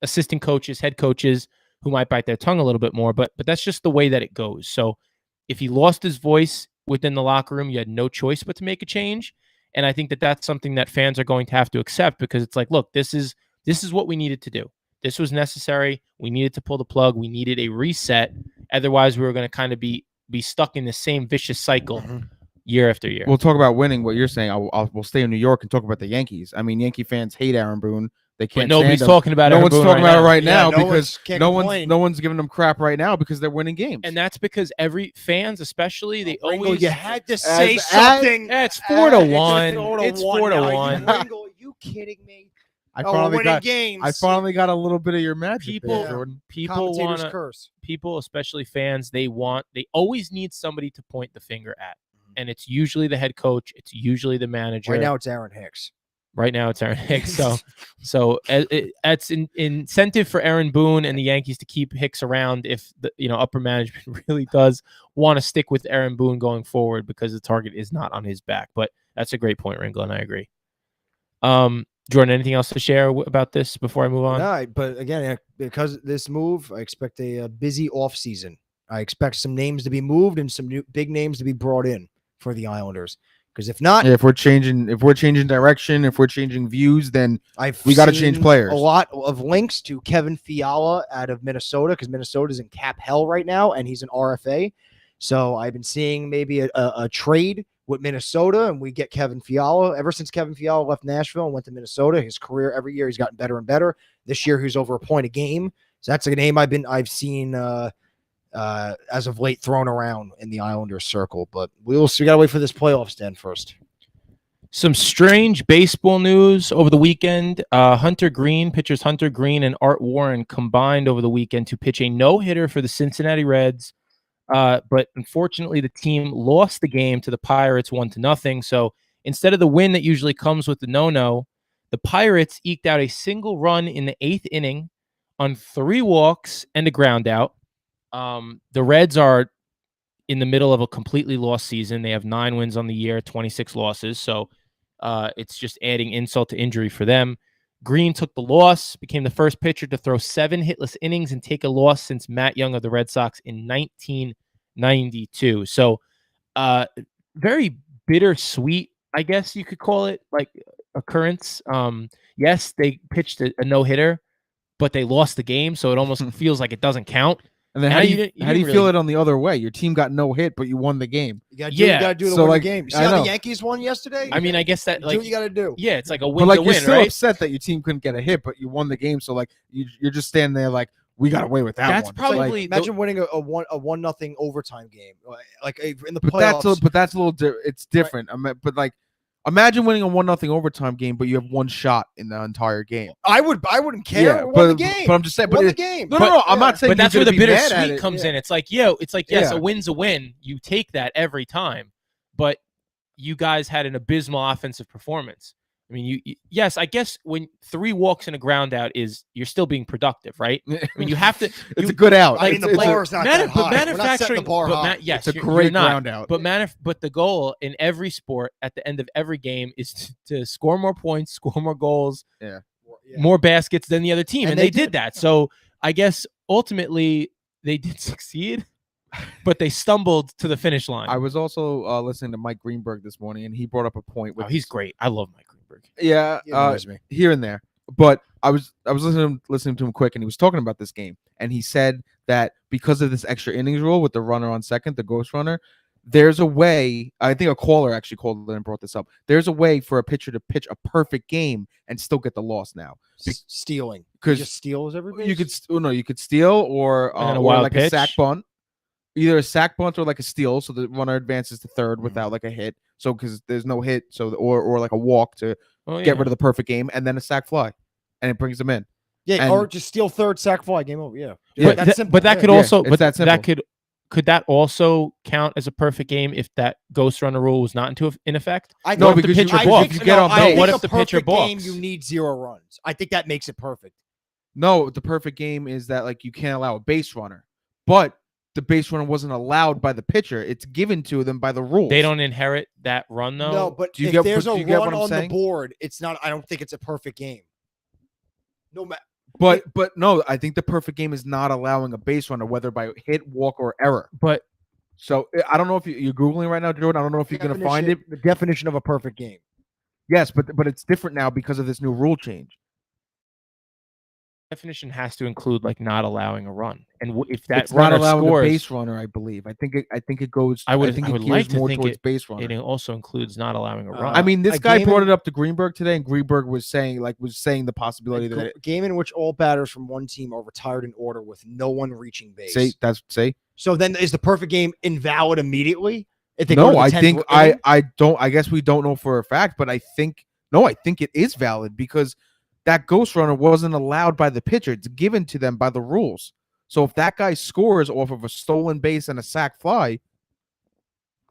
assistant coaches, head coaches who might bite their tongue a little bit more, but that's just the way that it goes. So if he lost his voice within the locker room, you had no choice but to make a change. And I think that that's something that fans are going to have to accept, because it's like, look, this is what we needed to do. This was necessary. We needed to pull the plug. We needed a reset. Otherwise, we were going to kind of be stuck in the same vicious cycle year after year. We'll talk about winning. What you're saying, we'll stay in New York and talk about the Yankees. I mean, Yankee fans hate Aaron Boone. They can't. But nobody's stand him. talking about no Aaron one's Boone talking right about now. it right now Yeah, because no one's giving them crap right now because they're winning games. And that's because every fans, especially, they Ringle, always you had to say as- something. it's 4-1. It's It's 4-1. Ringle, are you kidding me? I We're finally winning got. games. I finally got a little bit of your magic, People- there, Jordan. People Commentator's want curse. people, especially fans, they always need somebody to point the finger at. And it's usually the head coach. It's usually the manager. Right now, it's Aaron Hicks. Right now, it's Aaron Hicks. So it's an incentive for Aaron Boone and the Yankees to keep Hicks around if the upper management really does want to stick with Aaron Boone going forward, because the target is not on his back. But that's a great point, Ringle, and I agree. Jordan, anything else to share about this before I move on? No, but again, because of this move, I expect a busy offseason. I expect some names to be moved and some new big names to be brought in for the Islanders. Because if not, If we're changing direction, if we're changing views, then we we gotta change players. A lot of links to Kevin Fiala out of Minnesota, because Minnesota's in cap hell right now, and he's an RFA. So I've been seeing maybe a trade with Minnesota, and we get Kevin Fiala. Ever since Kevin Fiala left Nashville and went to Minnesota, his career every year he's gotten better and better. This year he's over a point a game. So that's a name I've seen as of late thrown around in the Islanders circle. But we'll see. We gotta wait for this playoffs then first. Some strange baseball news over the weekend. Pitchers Hunter Green and Art Warren combined over the weekend to pitch a no-hitter for the Cincinnati Reds. But unfortunately, the team lost the game to the Pirates 1-0. So instead of the win that usually comes with the no-no, the Pirates eked out a single run in the 8th inning on 3 walks and a ground out. The Reds are in the middle of a completely lost season. They have 9 wins on the year, 26 losses. So it's just adding insult to injury for them. Green took the loss, became the first pitcher to throw 7 hitless innings and take a loss since Matt Young of the Red Sox in 1992. So very bittersweet, I guess you could call it, like occurrence. Yes, they pitched a no-hitter, but they lost the game, so it almost feels like it doesn't count. And then how do you feel it on the other way? Your team got no hit, but you won the game. You gotta do the So, winning game. You see I how know. the Yankees won yesterday? I mean, I guess that, Do like, what you gotta do. yeah, it's like a But win like to you're win, still right? upset that your team couldn't get a hit, but you won the game. So like you're just standing there like, we got away with that That's one. probably Imagine winning a 1-0 overtime game, like in the But playoffs. that's a little it's different. I mean, but like, imagine winning a 1-0 overtime game, but you have one shot in the entire game. I wouldn't care. We won the game. But I'm just saying. Won But the game. no. I'm not saying. But that's you're where the gonna be mad at bittersweet it. comes Yeah. in. It's like, yes, Yeah. a win's a win. You take that every time. But you guys had an abysmal offensive performance. I mean, yes, I guess when 3 walks and a ground out you're still being productive, right? I mean, you have to. It's a good out. I mean, the bar is not that high. We're not setting Manufacturing, the bar high. yes, It's a you're great not. ground out. But the goal in every sport at the end of every game is to score more points, score more goals, Yeah. more baskets than the other team, And and they they did that. So I guess ultimately they did succeed, but they stumbled to the finish line. I was also listening to Mike Greenberg this morning, and he brought up a point. Oh, he's great. I love Mike Greenberg. Yeah, He annoys me. here and there. But I was listening to him quick, and he was talking about this game, and he said that because of this extra innings rule with the runner on second, the ghost runner, there's a way. I think a caller actually called and brought this up. There's a way for a pitcher to pitch a perfect game and still get the loss now. Stealing. Because just steals everybody. you could steal or And then a or wild like a pitch. sack bunt, either a sack bunt or like a steal, so the runner advances to third without like a hit. So because there's no hit, so or like a walk to get rid of the perfect game, and then a sack fly, and it brings them in. Yeah, and- or just steal third, sack fly, game over. Yeah, Yeah, But that's simple. but that Yeah. could Yeah, also, it's but that simple. could that also count as a perfect game if that ghost runner rule was not in effect? No, What if the because pitcher if balks? you get on I base, think what a if the pitcher perfect game, balks? you need 0 runs. I think that makes it perfect. no, the perfect game is that like you can't allow a base runner, but the base runner wasn't allowed by the pitcher. It's given to them by the rules. They don't inherit that run though. No, but Do you if get- there's but a do you get what run I'm on the saying? board, it's not. I don't think it's a perfect game. No matter. But no, I think the perfect game is not allowing a base runner, whether by hit, walk, or error. But So I don't know if you're googling right now, Jordan. I don't know if you're going to find it. The definition of a perfect game. Yes, but it's different now because of this new rule change. definition has to include like not allowing a run, and if that It's not runner allowing scores, a base runner, I believe. I think it goes. I would think it like gears to more think towards base runner. it also includes not allowing a run. I mean, this a guy game brought in- it up to Greenberg today, and Greenberg was saying the possibility that A game in which all batters from one team are retired in order with no one reaching base. say. So then is the perfect game invalid immediately? If they go to No, the I 10th think inning? I don't. I guess we don't know for a fact, but I think it is valid because that ghost runner wasn't allowed by the pitcher. It's given to them by the rules. So if that guy scores off of a stolen base and a sac fly,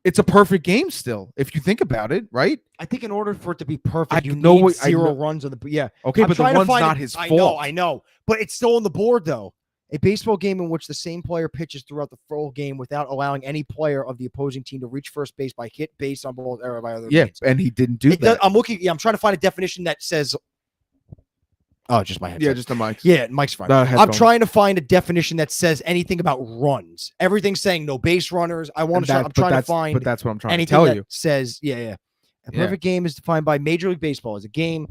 it's a perfect game still. If you think about it, right? I think in order for it to be perfect, you know need what- I 0 know- runs on the yeah. Okay, I'm but the trying to one's find not it- his I fault. know, but it's still on the board though. A baseball game in which the same player pitches throughout the full game without allowing any player of the opposing team to reach first base by hit, base on balls, or by other Yeah, means. and he didn't do that. I'm looking. Yeah, I'm trying to find a definition that says. Oh, just my headset. Yeah, just the mic. Yeah, Mike's fine. No, I'm headphones. trying to find a definition that says anything about runs. Everything's saying no base runners. I'm trying to find But that's what I'm trying to anything tell that you. says A perfect game is defined by Major League Baseball as a game.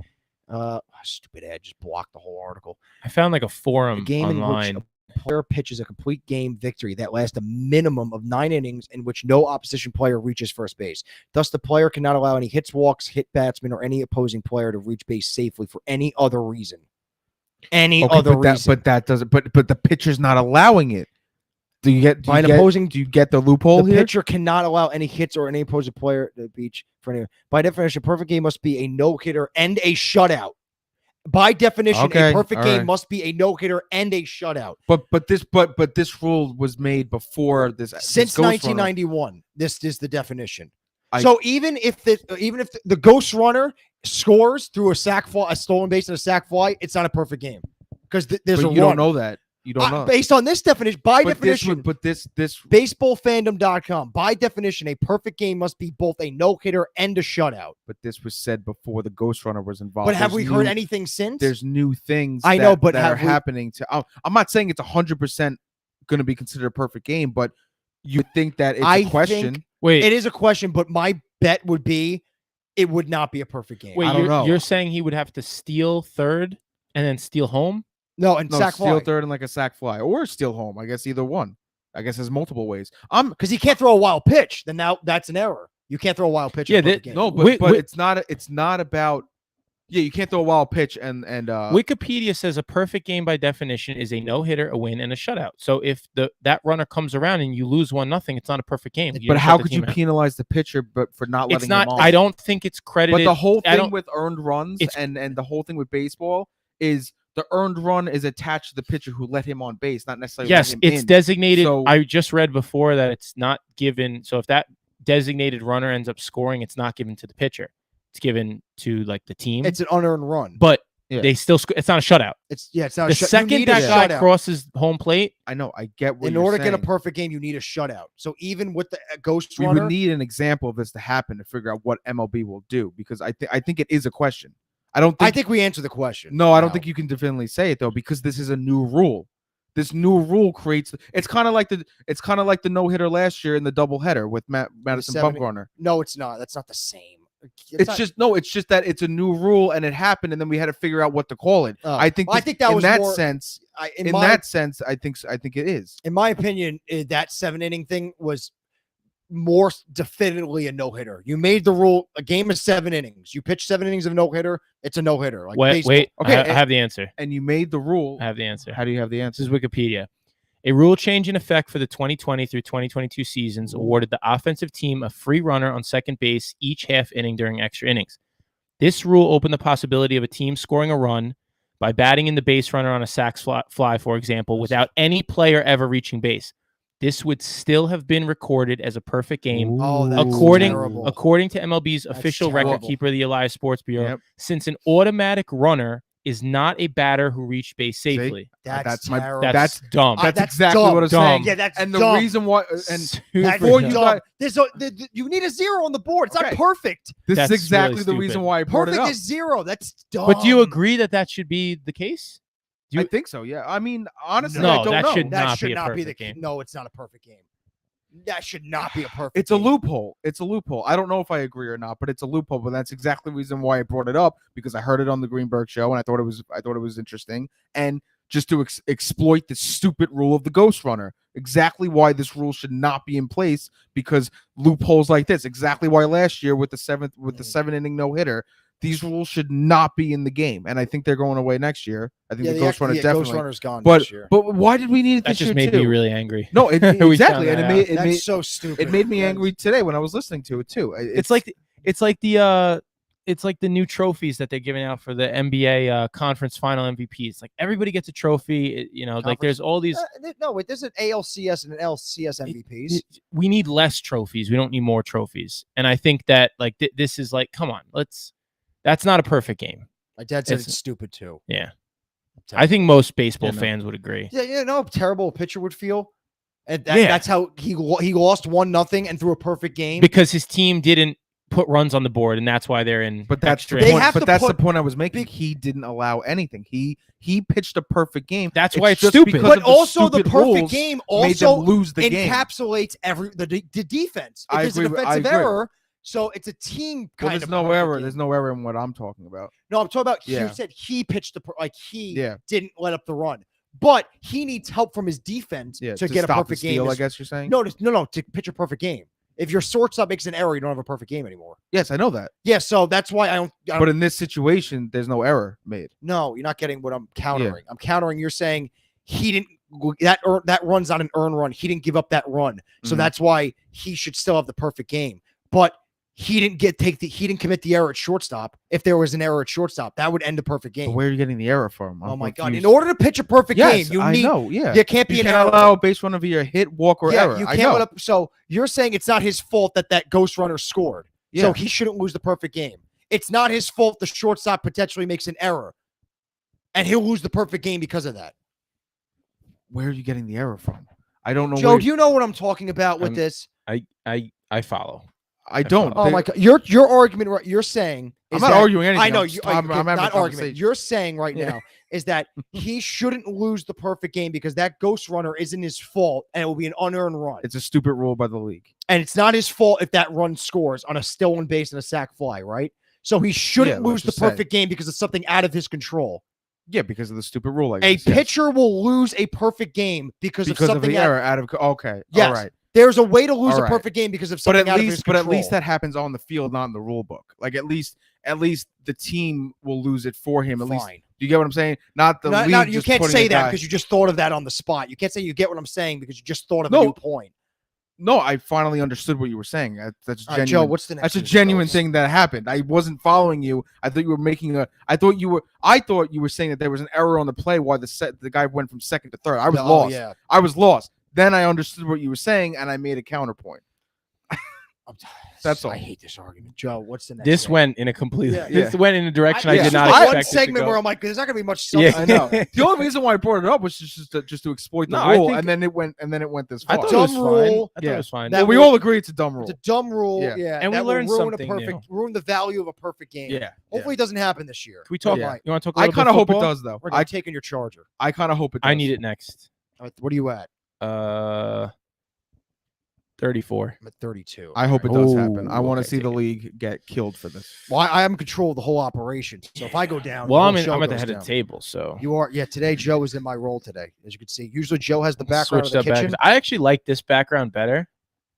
Stupid ad just blocked the whole article. I found like a A forum game online. in which a player pitches a complete game victory that lasts a minimum of 9 innings in which no opposition player reaches first base. Thus, the player cannot allow any hits, walks, hit batsman, or any opposing player to reach base safely for any other reason. But that doesn't. But the pitcher's not allowing it. Do you get the loophole The here? pitcher cannot allow any hits or any opposing player to reach for any. By definition, a perfect game must be a no-hitter and a shutout. By definition, Okay, a perfect all game right. must be a no-hitter and a shutout. But this rule was made before this. Since this ghost runner. 1991, this is the definition. I- So even if the ghost runner scores through a stolen base and a sac fly, it's not a perfect game because there's But a you run. don't know that. You don't know. Based on this definition, by But definition, this baseballfandom.com, by definition, a perfect game must be both a no-hitter and a shutout. but this was said before the ghost runner was involved. But have There's we heard new- anything since? There's new things. I know, that- but that have are we- happening to. I'm not saying it's 100% going to be considered a perfect game, but you think that it's I a question. think Wait, it is a question, but my bet would be it would not be a perfect game. wait, I don't know. You're saying he would have to steal third and then steal home? No, and No, sac steal fly. third and like a sac fly, or steal home. I guess either one. I guess there's multiple ways. Because he can't throw a wild pitch. Then now that's an error. You can't throw a wild pitch. in Yeah, a perfect game. No, but Wait, wait. it's not about. Yeah, you can't throw a wild pitch and Wikipedia says a perfect game by definition is a no-hitter, a win, and a shutout. So if that runner comes around and you lose 1-0, it's not a perfect game. But didn't how shut the could you team out. penalize the pitcher but for not letting It's not. him on? I don't think it's credited. But the whole I thing don't- with earned runs it's- and the whole thing with baseball is the earned run is attached to the pitcher who let him on base, not necessarily. Yes, let him it's in. designated. So- I just read before that it's not given. So if that designated runner ends up scoring, it's not given to the pitcher. It's given to like the team. It's an unearned run. But Yeah. they still score. It's not a shutout. It's not The a shut. You second need a that guy shutout. crosses home plate, I know. I get what In you're order to get a saying. perfect game, you need a shutout. So even with the ghost We runner, would need an example of this to happen to figure out what MLB will do because I think it is a question. I don't think. I think we answered the question. No, I don't now. think you can definitively say it though because this is a new rule. This new rule creates. It's kind of like the no hitter last year in the double header with Madison 70 Bumgarner. No, it's not. That's not the same. It's not- just that it's a new rule and it happened and then we had to figure out what to call it. Oh. I think Well, I think that in was that more- sense. in In my that sense, I think it is. in my opinion, that 7-inning thing was more definitively a no-hitter. You made the rule a game of 7 innings. You pitch 7 innings of no-hitter, it's a no-hitter. Like wait, baseball. wait. Okay, I have the answer. And you made the rule. I have the answer. How do you have the This answer? is Wikipedia. A rule change in effect for the 2020 through 2022 seasons awarded the offensive team a free runner on second base each half inning during extra innings. This rule opened the possibility of a team scoring a run by batting in the base runner on a sac fly, for example, without any player ever reaching base. this would still have been recorded as a perfect game. Oh, that's According terrible. to MLB's That's official terrible. record keeper, the Elias Sports Bureau, Yep. since an automatic runner is not a batter who reached base safely. That's my- terrible. That's dumb. That's That's exactly dumb. what I'm Dumb. saying. Yeah, that's And the dumb. reason why, and That's before you dumb. got, You need a 0 on the board. It's not Okay. perfect. this That's is exactly really the reason stupid. why I brought it Perfect up. is 0. That's dumb. But do you agree that that should be the case? I think so. Yeah. I mean, honestly, No, I don't that know. should That not should be a not be perfect the game. No, it's not a perfect game. That should not be a perfect. It's a game. loophole. It's a loophole. I don't know if I agree or not, but it's a loophole. But that's exactly the reason why I brought it up, because I heard it on the Greenberg show and I thought it was interesting, and just to exploit the stupid rule of the ghost runner. Exactly why this rule should not be in place, because loopholes like this. Exactly why last year with the 7-inning no-hitter, these rules should not be in the game, and I think they're going away next year. I think the ghost runner definitely. Ghost runner's gone But this year. why did we need it That this just year made too? me really angry. No, We exactly, found and that That's so stupid. it made me That angry today when I was listening to it too. It's like the new trophies that they're giving out for the NBA conference final MVP. It's like everybody gets a trophy. Like there's all these. No, wait. There's an ALCS and an LCS MVPs. We need less trophies. We don't need more trophies. And I think that like this is like, come on, that's not a perfect game. My dad said It's- it's stupid too. Yeah. I think most baseball Yeah, no. fans would agree. Yeah, you know how terrible a pitcher would feel, and Yeah. that's how he lost 1-0 and threw a perfect game. Because his team didn't put runs on the board, and that's why they're in. But that's the extra They point. have But to that's the put point I was making. He didn't allow anything. He pitched a perfect game. That's why it's just stupid. because But of also the stupid perfect rules game made them also lose the game. encapsulates the defense. If I there's an agree with- I offensive agree. error, so it's a team Well, kind there's of no perfect error. game. There's no error in what I'm talking about. No, I'm talking about. Yeah. You said he pitched he Yeah. didn't let up the run, but he needs help from his defense Yeah, to get a stop the perfect steal, game. I guess you're saying. No, to pitch a perfect game. If your shortstop makes an error, you don't have a perfect game anymore. Yes, I know that. Yeah, so that's why I don't. But in this situation, there's no error made. No, you're not getting what I'm countering. I'm countering. You're saying he didn't that run's not an earned run. He didn't give up that run, so Mhm. that's why he should still have the perfect game. But he didn't he didn't commit the error at shortstop. If there was an error at shortstop, that would end the perfect But game. where are you getting the error from? Oh I'm my god! confused. In order to pitch a perfect Yes, game, you I need know. Yeah, there can't be you an can't error. allow a base run via hit, walk, or error. You I can't know. let up. So you're saying it's not his fault that ghost runner scored. Yeah. So he shouldn't lose the perfect game. It's not his fault the shortstop potentially makes an error, and he'll lose the perfect game because of that. Where are you getting the error from? I don't know. Joe, where, do you know what I'm talking about with I'm- this? I follow. I don't. Oh They- my god, your argument, right? You're saying I'm is not that- arguing anything. I know I'm you. just- I'm having a not argument. conversation. You're saying right Yeah. now is that he shouldn't lose the perfect game because that ghost runner isn't his fault, and it will be an unearned run. It's a stupid rule by the league. And it's not his fault if that run scores on a still on base and a sack fly, right? So he shouldn't Yeah, lose let's the just say. perfect game because of something out of his control. Yeah, because of the stupid rule. I A guess, yes. pitcher will lose a perfect game because of because of something the error out of. Okay. Yes. All right. There's a way to lose All a right. perfect game because of But something at out of his control. least that happens on the field, not in the rule book. Like at least the team will lose it for him. At least. Fine. Do you get what I'm saying? Not the league. No, you just can't putting say a that guy- because you just thought of that on the spot. You can't say you get what I'm saying because you just thought of a No. new point. No, I finally understood what you were saying. That's All right, genuine. Joe, what's the next? That's a news genuine results? thing that happened. I wasn't following you. I thought you were making a. I thought you were saying that there was an error on the play while the guy went from second to third. I was Oh, lost. yeah. I was lost. Then I understood what you were saying, and I made a counterpoint. That's all. I hate this argument, Joe. What's the next? This thing? went in a completely. Yeah. This went in a direction I Yeah. did not This was expect one it to segment go. where I'm like, there's not gonna be much. Yeah. I know. The only reason why I brought it up was just to exploit the No, I rule, think- and then it went this I far. thought it was Dumb fine. rule. I thought Yeah. it was fine. That Well, we will- all agree it's a dumb rule. It's a dumb rule, Yeah. yeah, And we that will learned ruin something new. ruin the value of a perfect game. Yeah. Hopefully, it doesn't happen this year. Can we talk? Yeah. You want to talk? A I little kind bit of hope it football? does, though. We're gonna take on your charger. I kind of hope it does. I need it next. What are you at? 34. I'm at 32. I hope it does happen. Ooh, I want to okay, see the take it. league get killed for this. Well, I am in control of the whole operation. So if I go down, Well, the I'm whole show at the goes head of down. the table, so You are, yeah. Today, Joe is in my role today, as you can see. Usually, Joe has the background of switched the up back. kitchen I actually like this background better.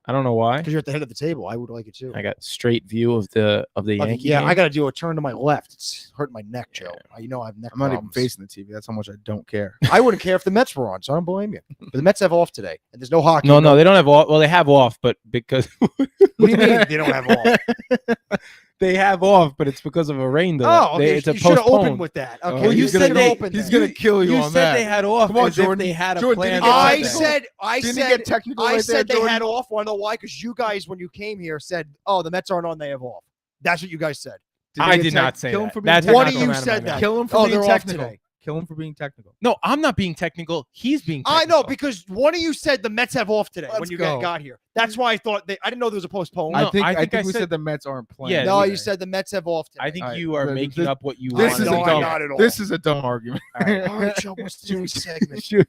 I don't know why. because you're at the head of the table. I would like it too. I got straight view of the Okay, Yankee yeah, game. I got to do a turn to my left. It's hurting my neck, Joe. You know I have neck I'm not even problems. facing the TV. That's how much I don't care. I wouldn't care if the Mets were on, so I don't blame you. But the Mets have off today, and there's no hockey. No, they don't have off. Well, they have off, but because What do you mean they don't have off? They have off, but it's because of a rain delay. Oh, okay. It's a you should have opened postponed. with that. Oh, Okay, Well, you he's said gonna they- opened He's that. gonna kill you, You on said that. they had off Come on, as if Jordan. they had a Jordan, did plan. he get I technical? said, Didn't he get technical I right said there, they Jordan? had off. Want to know why? Because you guys, when you came here, said, "Oh, the Mets aren't on. They have off." That's what you guys said. I did not say Kill him that. for being That did One not of come you out of my said mouth. that. Kill him for Oh, being they're off technical. today. Kill him for being technical. No, I'm not being technical. He's being I technical. know because one of you said the Mets have off today when Let's you go. got here. That's why I thought I didn't know there was a postpone. No, I think I we said- said the Mets aren't playing. Yeah, no, today. you said the Mets have off today. I think All right, you are the- making the- up what you This want. is No, a I'm dumb. not at all. This is a dumb argument. All right, Joe, what's the next segment? should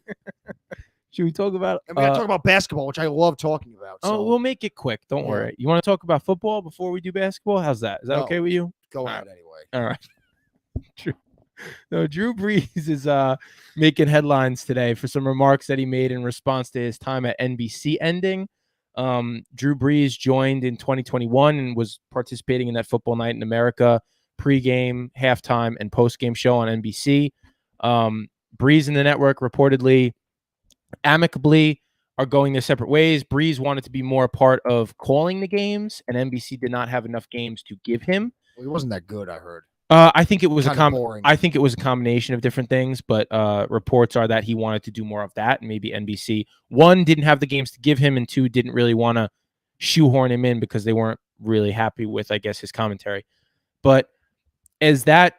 we talk about? And we got to talk about basketball, which I love talking about. So Oh, we'll make it quick. Don't Yeah. worry. You want to talk about football before we do basketball? How's that? Is that No. okay with you? go All ahead anyway. All right. Drew Brees is making headlines today for some remarks that he made in response to his time at NBC ending. Drew Brees joined in 2021 and was participating in that Football Night in America pregame, halftime, and postgame show on NBC. Brees and the network reportedly amicably are going their separate ways. Brees wanted to be more a part of calling the games, and NBC did not have enough games to give him. Well, he wasn't that good, I heard. I think it was Kinda boring. I think it was a combination of different things, but reports are that he wanted to do more of that, and maybe NBC, one, didn't have the games to give him, and two, didn't really want to shoehorn him in because they weren't really happy with, I guess, his commentary. But as that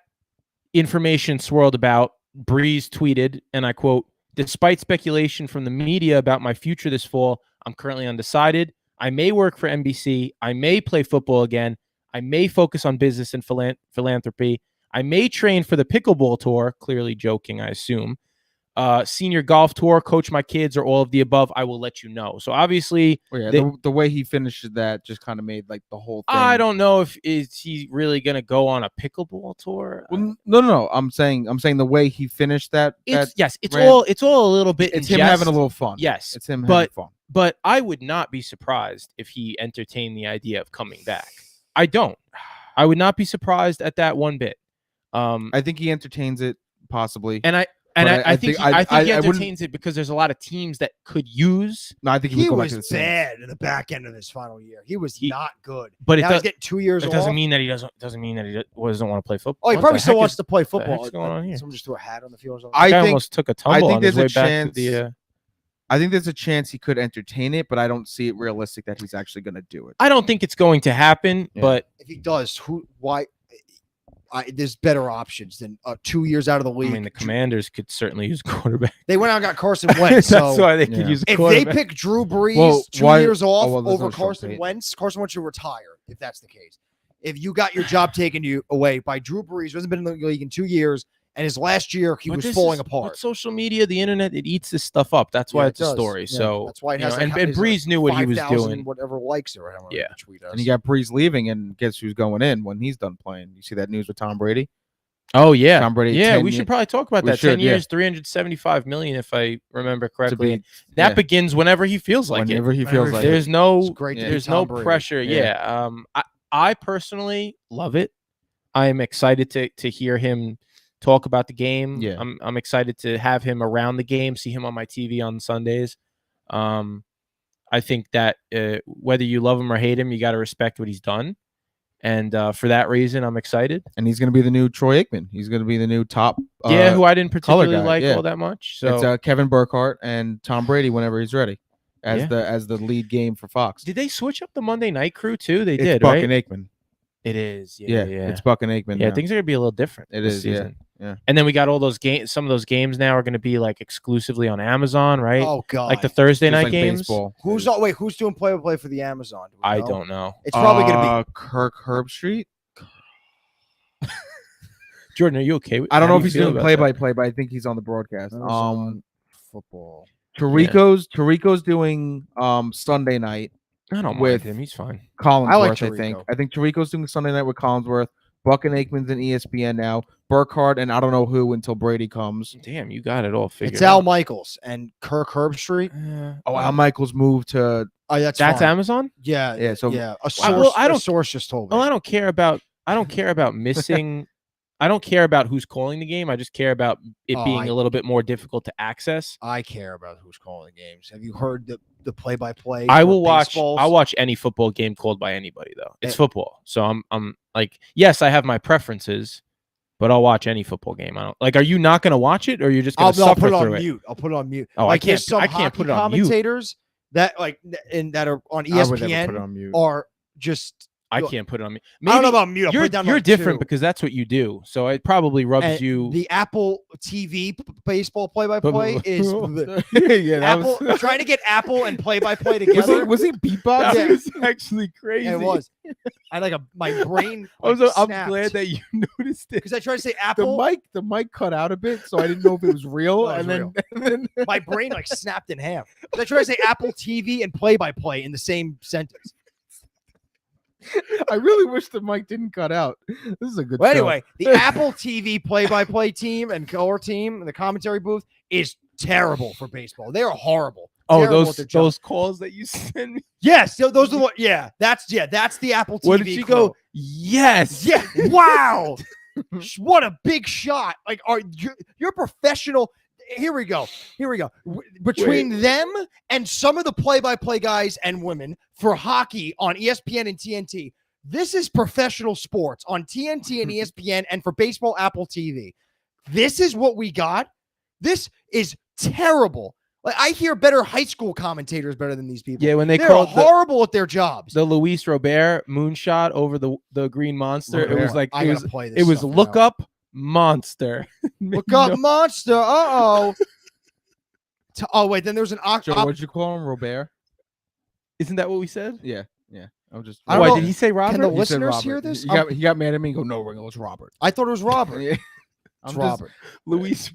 information swirled about, Brees tweeted, and I quote, "Despite speculation from the media about my future this fall, I'm currently undecided. I may work for NBC. I may play football again. I may focus on business and philanthropy. I may train for the pickleball tour," clearly joking, I assume. Senior golf tour, coach my kids, or all of the above. I will let you know. So obviously, Well, yeah, the way he finished that just kind of made like the whole thing. I don't know if is he really going to go on a pickleball tour. Well, no. I'm saying the way he finished that. It's rant- all a little bit. It's in him having jest. a little fun. Yes, It's him but- having fun. But I would not be surprised if he entertained the idea of coming back. I don't. I would not be surprised at that one bit. I think he entertains it possibly. And I think he entertains it because there's a lot of teams that could use. No, I think He would go back to the was Saints. bad in the back end of his final year. He was not good. But Now he's getting 2 years it off. doesn't mean that he doesn't mean that he doesn't want to play football. Oh, he What probably the still heck wants is- to play the football. heck's going on here? Someone just threw a hat on the field or something. I I think- almost took a tumble think on his way there's a back chance- to the. I think there's a chance he could entertain it, but I don't see it realistic that he's actually going to do it. I don't think it's going to happen, Yeah. but If he does, why? There's better options than 2 years out of the I league. mean the Commanders could certainly use a quarterback. They went out and got Carson Wentz. That's so why they could yeah. use a if they quarterback. pick Drew Brees Well, 2 why- years off oh, well, there's over no Sean Carson Payton. Wentz, Carson Wentz should retire if that's the case. If you got your job taken you away by Drew Brees, who hasn't been in the league in 2 years, and his last year he But was this falling is- apart. But social media, the internet, it eats this stuff up. That's why Yeah, it's it a does. story. Yeah, So that's why it you has know, like, and his, Brees knew what he was 5,000 doing. whatever likes or whatever. Yeah. the tweet And you got Brees leaving, and guess who's going in when he's done playing? You see that news with Tom Brady? Oh yeah, Tom Brady, yeah. 10 We year- should probably talk about We that. should, 10 yeah. years, 375 million, if I remember To correctly. be That yeah. begins whenever he feels like whenever he Whenever feels he like feels- it. There's no, It's great to be there's no Tom Brady. pressure. Yeah. Yeah. I personally love it. I am excited to hear him talk about the game. Yeah. I'm excited to have him around the game, see him on my TV on Sundays. I think that whether you love him or hate him, you got to respect what he's done. And for that reason, I'm excited. And he's going to be the new Troy Aikman. He's going to be the new top. Who I didn't color particularly guy, like yeah. all that much. So It's Kevin Burkhardt and Tom Brady whenever he's ready as Yeah. the lead game for Fox. did they switch up the Monday night crew too? They It's did, Buck right? and Aikman. It is. Yeah, it's Buck and Aikman. Yeah, now. things are gonna be a little different. It this is, yeah, season. yeah. And then we got all those games. Some of those games now are gonna be like exclusively on Amazon, right? Oh god. like the Thursday Just night like games. baseball. who's doing play-by-play for the Amazon? Do we I know? don't know. It's probably gonna Kirk Herbstreit. Jordan, are you okay? I don't how know do if you he's feel doing about play that? by play, but I think he's on the broadcast. be Amazon football. Tarico's doing Sunday night I don't with- mind him. He's fine. Collinsworth. I Tirico. think. I think Tarico's doing Sunday night with Collinsworth. Buck and Aikman's in ESPN now. Burkhardt and I don't know who until Brady comes. Damn, you got it all figured It's Al out. Michaels and Kirk Herbstreit. Oh, Al Michaels moved to. Oh, that's That's fine. Amazon. Yeah, Yeah, so- yeah. A Well, I don't- source just told me. Well, I don't care about missing. I don't care about who's calling the game. I just care about it Oh, being a little bit more difficult to access. I care about who's calling games. Have you heard the play-by-play? I for will watch. baseballs? I'll watch any football game called by anybody though. It's Eh. football, so I'm like, yes, I have my preferences, but I'll watch any football game. I don't like. Are you not going to watch it, or you're just going to I'll suffer put it on through it? mute. I'll put it on mute. Oh, like, I there's can't. some I can't hockey put it on mute. commentators that that are on I would never put it ESPN on mute. are just. I can't put it on mute. I don't know about mute. I'll put it down to You're like different 2. because that's what you do. So it probably rubs And you. the Apple TV baseball play-by-play is yeah, that Apple was. trying to get Apple and play-by-play together. Was he beatboxing? That was actually crazy. Yeah, it was. I like my brain. I'm glad that you noticed it. because I tried to say The Apple. mic cut out a bit, so I didn't know if it was real. No, it was and then My brain like snapped in half. 'Cause I tried to say Apple TV and play-by-play in the same sentence. I really wish the mic didn't cut out. This is a good. Well, show. anyway, the Apple TV play-by-play team and color team and the commentary booth is terrible for baseball. They are horrible. Oh, Terrible at their job. those calls that you sent me. Yes, those are the what. Yeah, that's the Apple TV. What did she crew. go? Yes. Yeah. Wow. What a big shot. Like, you're professional. Here we go. Between them and some of the play-by-play guys and women for hockey on ESPN and TNT, this is professional sports on TNT and ESPN, and for baseball, Apple TV. This is what we got. This is terrible. Like, I hear better high school commentators better than these people. Yeah, when They're called horrible at their jobs. the Luis Robert moonshot over the green monster, it was like I it gotta was play this it was stuff look now. up monster. Look up monster. Uh-oh. Oh, wait, then there's an Joe, what'd you call him, Robert? Isn't that what we said? Yeah. I'm just. I don't Why know. did he say Robert? Can the He said listeners Robert. hear this? He got mad at me and go, no, Ringle, it's Robert. I thought it was Robert. Yeah. It's Robert. Luis.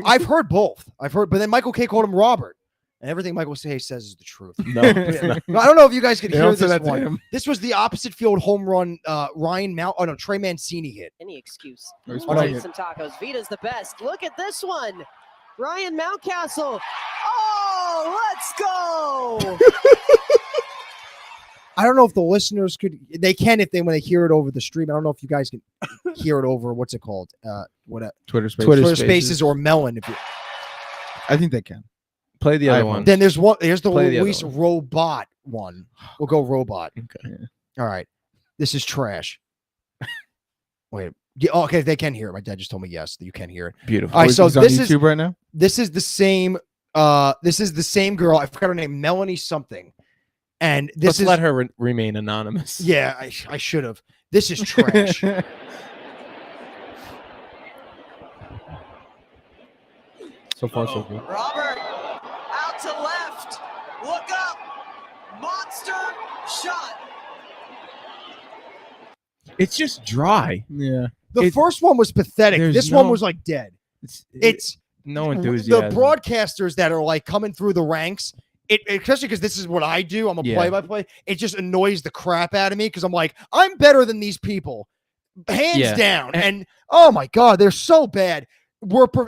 I've heard both. But then Michael K called him Robert. And everything Michael K says is the truth. No. No, I don't know if you guys could They hear don't say this that to one. him. This was the opposite field home run Trey Mancini hit. Any excuse. Oh, he's We'll playing eat it. some tacos. Vita's the best. Look at this one. Ryan Mountcastle. Oh, let's go. I don't know if the listeners could. They can if when they hear it over the stream. I don't know if you guys can hear it over what's it called? Twitter Spaces. Twitter Spaces or Melon. If you I think they can. Play the I other have one. then there's one. Here's the Play the other Luis one. Robot one. We'll go Robot. Okay. All right. This is trash. Wait. Yeah, okay, they can hear it. My dad just told me yes, that you can hear it. Beautiful. All right, He's so on this is YouTube right now. this is the same. This is the same girl. I forgot her name, Melanie something. And this Let's is let her remain anonymous. yeah. I should have. This is trash. So far, so good. Robert out to left. Look up. Monster shot. It's just dry. Yeah. The first one was pathetic. there's This one no- was like dead. It's no The enthusiasm. broadcasters that are like coming through the ranks, especially because this is what I do. I'm a Yeah. play-by-play. It just annoys the crap out of me because I'm like, I'm better than these people, hands Yeah. down. And oh my god, they're so bad.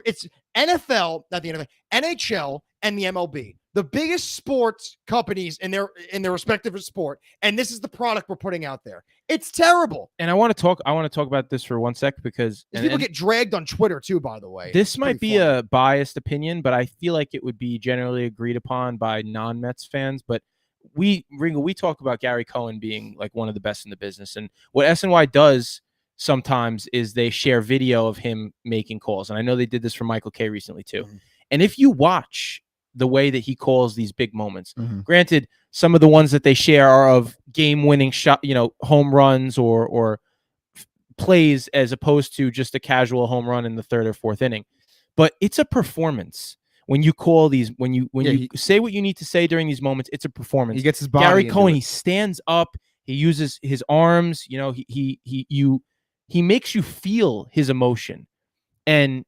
It's NFL, not the NFL, NHL, and the MLB, the biggest sports companies in their respective sport, and this is the product we're putting out there. It's terrible. And I want to talk about this for 1 sec because These people get dragged on Twitter too, by the way. this It's might pretty be funny. a biased opinion, but I feel like it would be generally agreed upon by non-Mets fans. But Ringle, we talk about Gary Cohen being like one of the best in the business, and what SNY does sometimes is they share video of him making calls, and I know they did this for Michael K recently too. Mhm. And if you watch the way that he calls these big moments, Mhm. granted, some of the ones that they share are of game-winning shot, home runs or plays as opposed to just a casual home run in the third or fourth inning. But it's a performance when you call these, when you say what you need to say during these moments. It's a performance. He gets his body. Gary into Cohen, it. he stands up, he uses his arms, he makes you feel his emotion. And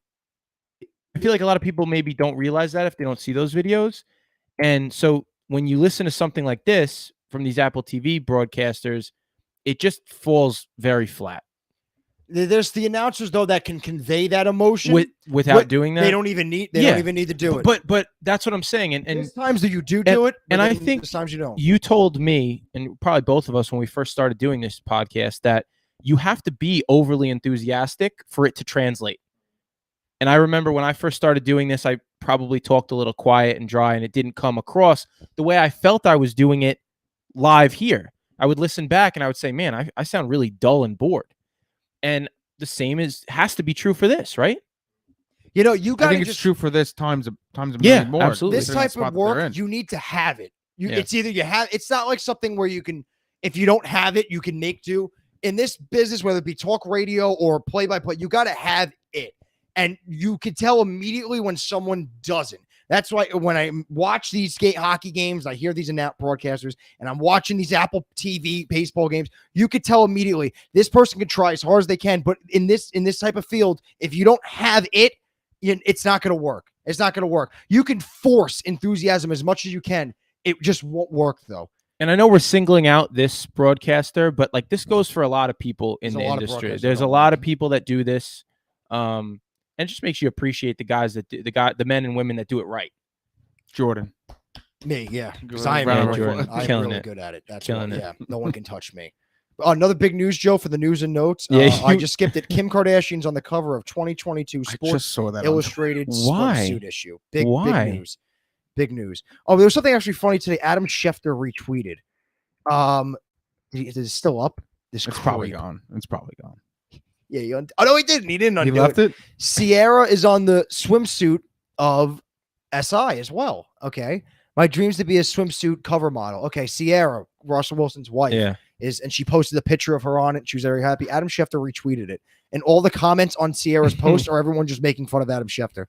I feel like a lot of people maybe don't realize that if they don't see those videos. And so when you listen to something like this from these Apple TV broadcasters, it just falls very flat. There's the announcers though that can convey that emotion without doing that. They don't even need to do it. But that's what I'm saying. And there's times that you do it, and but I then think there's times you don't. you told me, and probably both of us when we first started doing this podcast, that you have to be overly enthusiastic for it to translate. And I remember when I first started doing this, I probably talked a little quiet and dry, and it didn't come across the way I felt I was doing it live here. I would listen back and I would say, man, I sound really dull and bored. And the same has to be true for this, right? You know, you got I to think it's just true for this times a Yeah, million more. absolutely. this considering type the spot of that they're work, in. you need to have it. Yeah. It's either you have. It's not like something where you can, if you don't have it, you can make do. In this business, whether it be talk radio or play-by-play, you got to have it, and you can tell immediately when someone doesn't. That's why when I watch these hockey games, I hear these broadcasters, and I'm watching these Apple TV baseball games. You could tell immediately this person can try as hard as they can, but in this type of field, if you don't have it, it's not going to work. It's not going to work. You can force enthusiasm as much as you can. It just won't work, though. And I know we're singling out this broadcaster, but like this goes for a lot of people in There's a the lot of industry. broadcasters There's a out lot there. of people that do this, and it just makes you appreciate the guys that do, the men and women that do it right. Jordan. Me, yeah, because Good I am round of really, applause. I'm Killing really it. good at it. That's Killing why, it. yeah, no one can touch me. Another big news, Joe, for the news and notes. Yeah, I you- just skipped it. Kim Kardashian's on the cover of 2022 I Sports just saw that. Illustrated Why? swimsuit issue. Big Why? news. Big news. Oh, there was something actually funny today. Adam Schefter retweeted. Is it still up? This It's probably creep. gone. It's probably gone. Yeah, oh no, he didn't. He didn't He undo left it. Sierra is on the swimsuit of SI as well. Okay. My dreams to be a swimsuit cover model. Okay. Sierra, Russell Wilson's wife, and she posted a picture of her on it. She was very happy. Adam Schefter retweeted it. And all the comments on Sierra's post are everyone just making fun of Adam Schefter.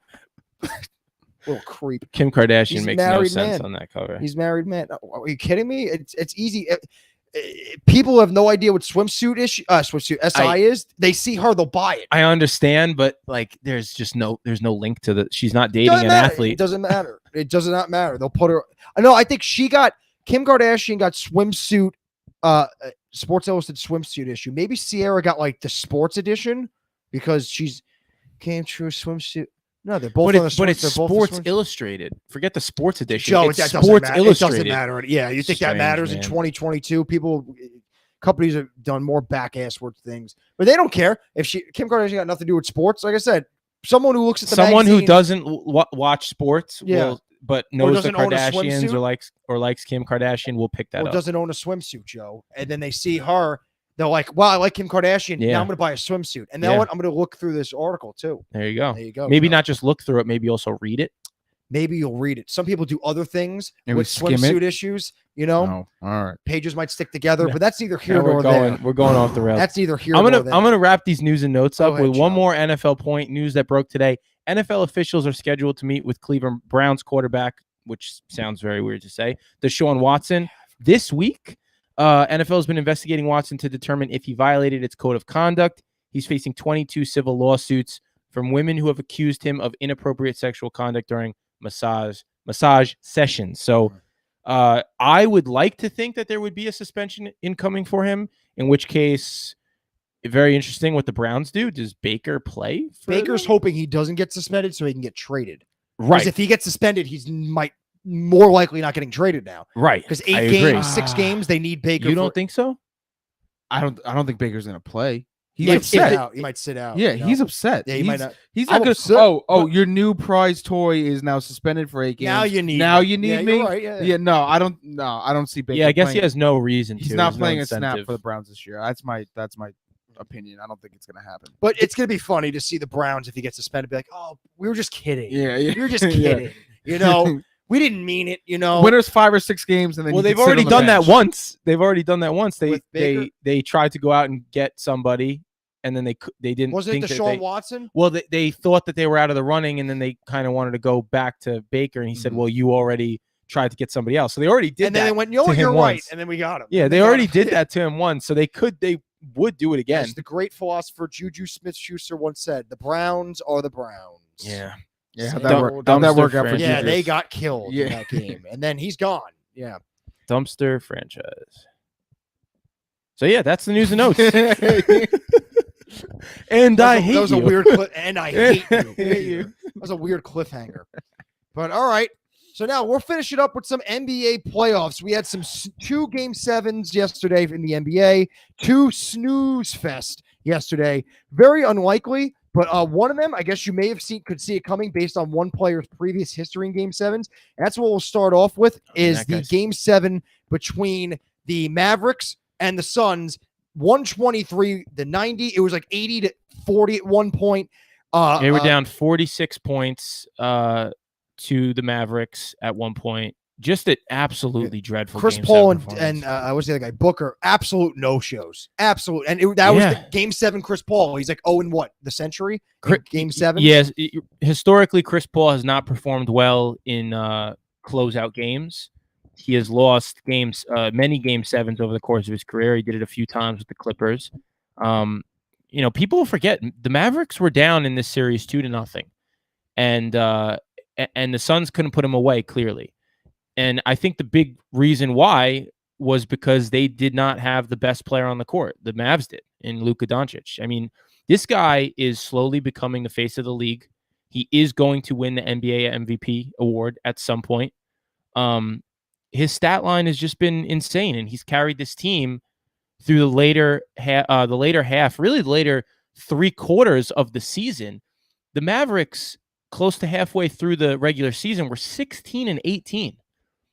Little creep. Kim Kardashian He's a makes no married sense man. on that cover. He's married man. Are you kidding me? It's easy. People have no idea what swimsuit SI is. They see her, they'll buy it. I understand, but like, there's no link to the. She's not dating Doesn't an matter. athlete. It doesn't matter. It does not matter. They'll put her. No, I think Kim Kardashian got swimsuit, Sports Illustrated swimsuit issue. Maybe Sierra got like the sports edition because she's came true swimsuit. No, they're both. But it's they're both Sports Illustrated. Forget the sports edition. Joe, it's that doesn't Sports matter. Illustrated. It doesn't matter. Yeah, you think that Strange, matters in man. 2022? Companies have done more back-assward things, but they don't care if Kim Kardashian got nothing to do with sports. Like I said, someone who looks at the Someone who magazine, doesn't watch sports, Yeah. but knows the doesn't own a Kardashians swimsuit? or likes Kim Kardashian will pick that or up. doesn't own a swimsuit, Joe, and then they see her, they're like, "Wow, I like Kim Kardashian. Yeah. Now I'm going to buy a swimsuit." And now Yeah. what? I'm going to look through this article too. There you go. There you go. Maybe Joe. not just look through it. Maybe also read it. Maybe you'll read it. Some people do other things Maybe with skim it. swimsuit issues. You know, Oh, all right. pages might stick together, Yeah. but that's neither here Yeah, nor there. we're going off the rails. That's neither here I'm nor gonna there. I'm gonna wrap these news and notes Go up ahead, with one Joe. more NFL point news that broke today. NFL officials are scheduled to meet with Cleveland Browns quarterback, which sounds very weird to say, Deshaun Watson this week. NFL has been investigating Watson to determine if he violated its code of conduct. He's facing 22 civil lawsuits from women who have accused him of inappropriate sexual conduct during massage sessions. So I would like to think that there would be a suspension incoming for him, in which case, very interesting what the Browns do. Does Baker play? Baker's hoping he doesn't get suspended so he can get traded. Because right. if he gets suspended, he's more likely not getting traded now. Right. Because I 8 agree. games, 6 games, they need Baker. You don't think so? I don't think Baker's gonna play. He's He might sit upset. out. He might sit out. Yeah, you know? he's upset. Yeah, he might not. He's I'm not gonna. upset, Oh, your new prize toy is now suspended for 8 games. Now you need. Now me. you need Yeah, me. you're right, yeah. Yeah, no, I don't. No, I don't see Baker. Yeah, I guess playing. he has no reason to. He's not There's no playing a snap incentive. for the Browns this year. That's my opinion. I don't think it's gonna happen. But it's gonna be funny to see the Browns if he gets suspended. Be like, oh, we were just kidding. Yeah, We were just Yeah. kidding. You know, we didn't mean it. You know, Winners 5 or 6 games, and then Well, you they've can sit already on the done that bench. once. They've already done that once. With Baker? They tried to go out and get somebody, and then they didn't. wasn't it think that Deshaun they, Watson? Well, they thought that they were out of the running, and then they kind of wanted to go back to Baker, and he said, Mhm. "Well, you already tried to get somebody else." So they already did And then that. they went, "You know to what? him You're right." once. And then we got him. Yeah, And they got already him. did that to him once, so they would do it again. As the great philosopher Juju Smith-Schuster once said, "The Browns are the Browns." Yeah. Yeah, So how'd that that work- work? How'd that work out for franchise. Yeah, Juju? they got killed in Yeah. that game, and then he's gone. Yeah. Dumpster franchise. So yeah, that's the news and notes. And I hate that was you. a weird and I hate you. Hate you. That was a weird cliffhanger. But all right. So now we're finishing up with some NBA playoffs. We had some 2 Game 7s yesterday in the NBA, 2 snooze fest yesterday. Very unlikely, but one of them, I guess you may have could see it coming based on one player's previous history in Game 7s. That's what we'll start off with is the Game 7 between the Mavericks and the Suns. 123-90. It was like 80-40 at one point. They were down 46 points to the Mavericks at one point. Just an absolutely dreadful. Chris Game Paul 7 and I was the other guy, Booker, absolute no-shows. Absolute. And that was the Game 7 Chris Paul. He's like, in what? The century? Game 7? Yes. Historically, Chris Paul has not performed well in closeout games. He has lost games, many Game 7s over the course of his career. He did it a few times with the Clippers. People forget the Mavericks were down in this series 2-0, and the Suns couldn't put him away clearly. And I think the big reason why was because they did not have the best player on the court. The Mavs did, in Luka Doncic. I mean, this guy is slowly becoming the face of the league. He is going to win the NBA MVP award at some point. His stat line has just been insane, and he's carried this team through the later half, really the later 3/4 of the season. The Mavericks, close to halfway through the regular season, were 16-18.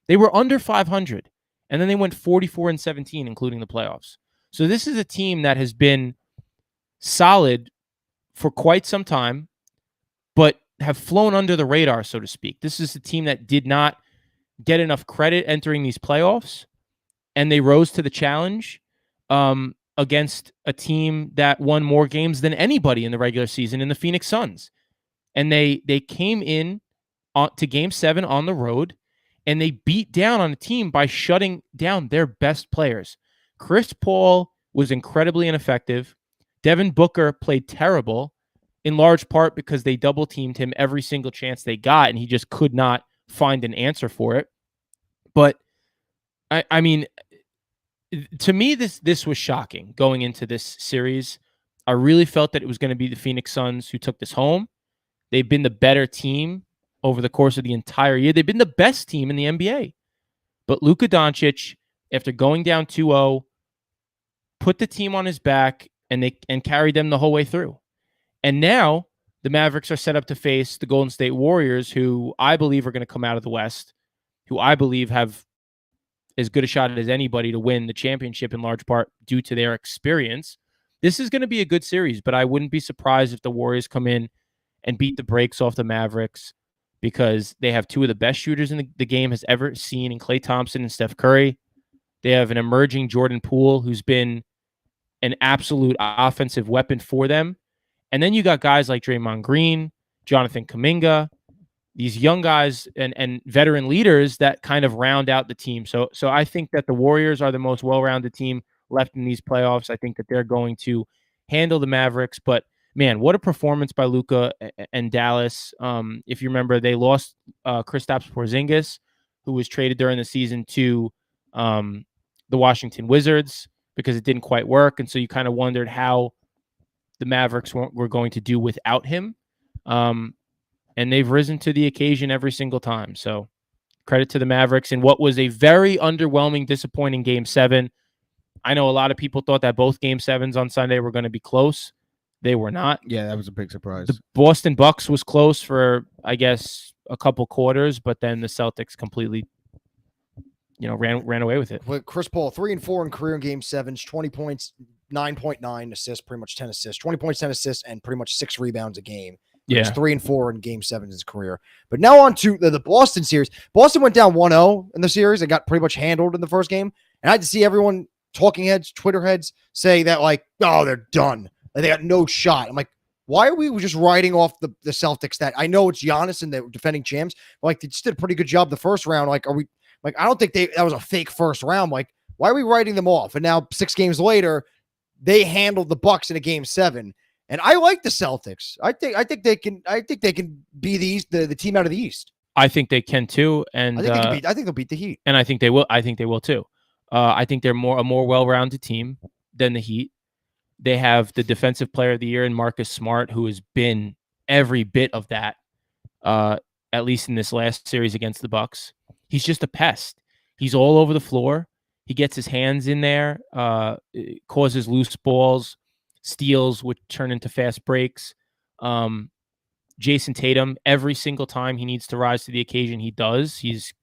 They were under 500, and then they went 44-17, including the playoffs. So this is a team that has been solid for quite some time, but have flown under the radar, so to speak. This is a team that did not get enough credit entering these playoffs, and they rose to the challenge against a team that won more games than anybody in the regular season in the Phoenix Suns. And they came in to Game 7 on the road, and they beat down on a team by shutting down their best players. Chris Paul was incredibly ineffective. Devin Booker played terrible, in large part because they double-teamed him every single chance they got, and he just could not find an answer for it. But, I mean, to me, this was shocking going into this series. I really felt that it was going to be the Phoenix Suns who took this home. They've been the better team over the course of the entire year. They've been the best team in the NBA. But Luka Doncic, after going down 2-0, put the team on his back and carried them the whole way through. And now the Mavericks are set up to face the Golden State Warriors, who I believe are going to come out of the West, who I believe have as good a shot as anybody to win the championship, in large part due to their experience. This is going to be a good series, but I wouldn't be surprised if the Warriors come in and beat the brakes off the Mavericks, because they have 2 of the best shooters in the game has ever seen in Klay Thompson and Steph Curry. They have an emerging Jordan Poole who's been an absolute offensive weapon for them. And then you got guys like Draymond Green, Jonathan Kuminga, these young guys and veteran leaders that kind of round out the team. So I think that the Warriors are the most well-rounded team left in these playoffs. I think that they're going to handle the Mavericks. But, man, what a performance by Luka and Dallas. If you remember, they lost Kristaps Porzingis, who was traded during the season to the Washington Wizards because it didn't quite work. And so you kind of wondered how the Mavericks were going to do without him. And they've risen to the occasion every single time. So credit to the Mavericks in what was a very underwhelming, disappointing Game 7. I know a lot of people thought that both Game 7s on Sunday were going to be close. They were not. Yeah, that was a big surprise. The Boston Bucks was close for, I guess, a couple quarters, but then the Celtics completely, ran away with it. With Chris Paul, 3-4 in career in Game 7s, 20 points, 9.9 assists, pretty much 10 assists, 20 points, 10 assists, and pretty much 6 rebounds a game. Yeah. He's 3-4 in Game 7s in his career. But now on to the Boston series. Boston went down 1-0 in the series and got pretty much handled in the first game. And I had to see everyone, talking heads, Twitter heads, say that, they're done. They got no shot. I'm like, why are we just writing off the Celtics? That I know it's Giannis and they're defending champs, but they just did a pretty good job the first round. I don't think that was a fake first round. Why are we writing them off? And now 6 games later, they handled the Bucks in a Game 7. And I like the Celtics. I think they can be the team out of the East. I think they can too, and I think they'll beat the Heat. And I think they will. I think they will too. I think they're a more well-rounded team than the Heat. They have the Defensive Player of the Year in Marcus Smart, who has been every bit of that at least in this last series against the Bucks. He's just a pest. He's all over the floor. He gets his hands in there, causes loose balls, steals, which turn into fast breaks. Jason Tatum, every single time he needs to rise to the occasion, he does. He's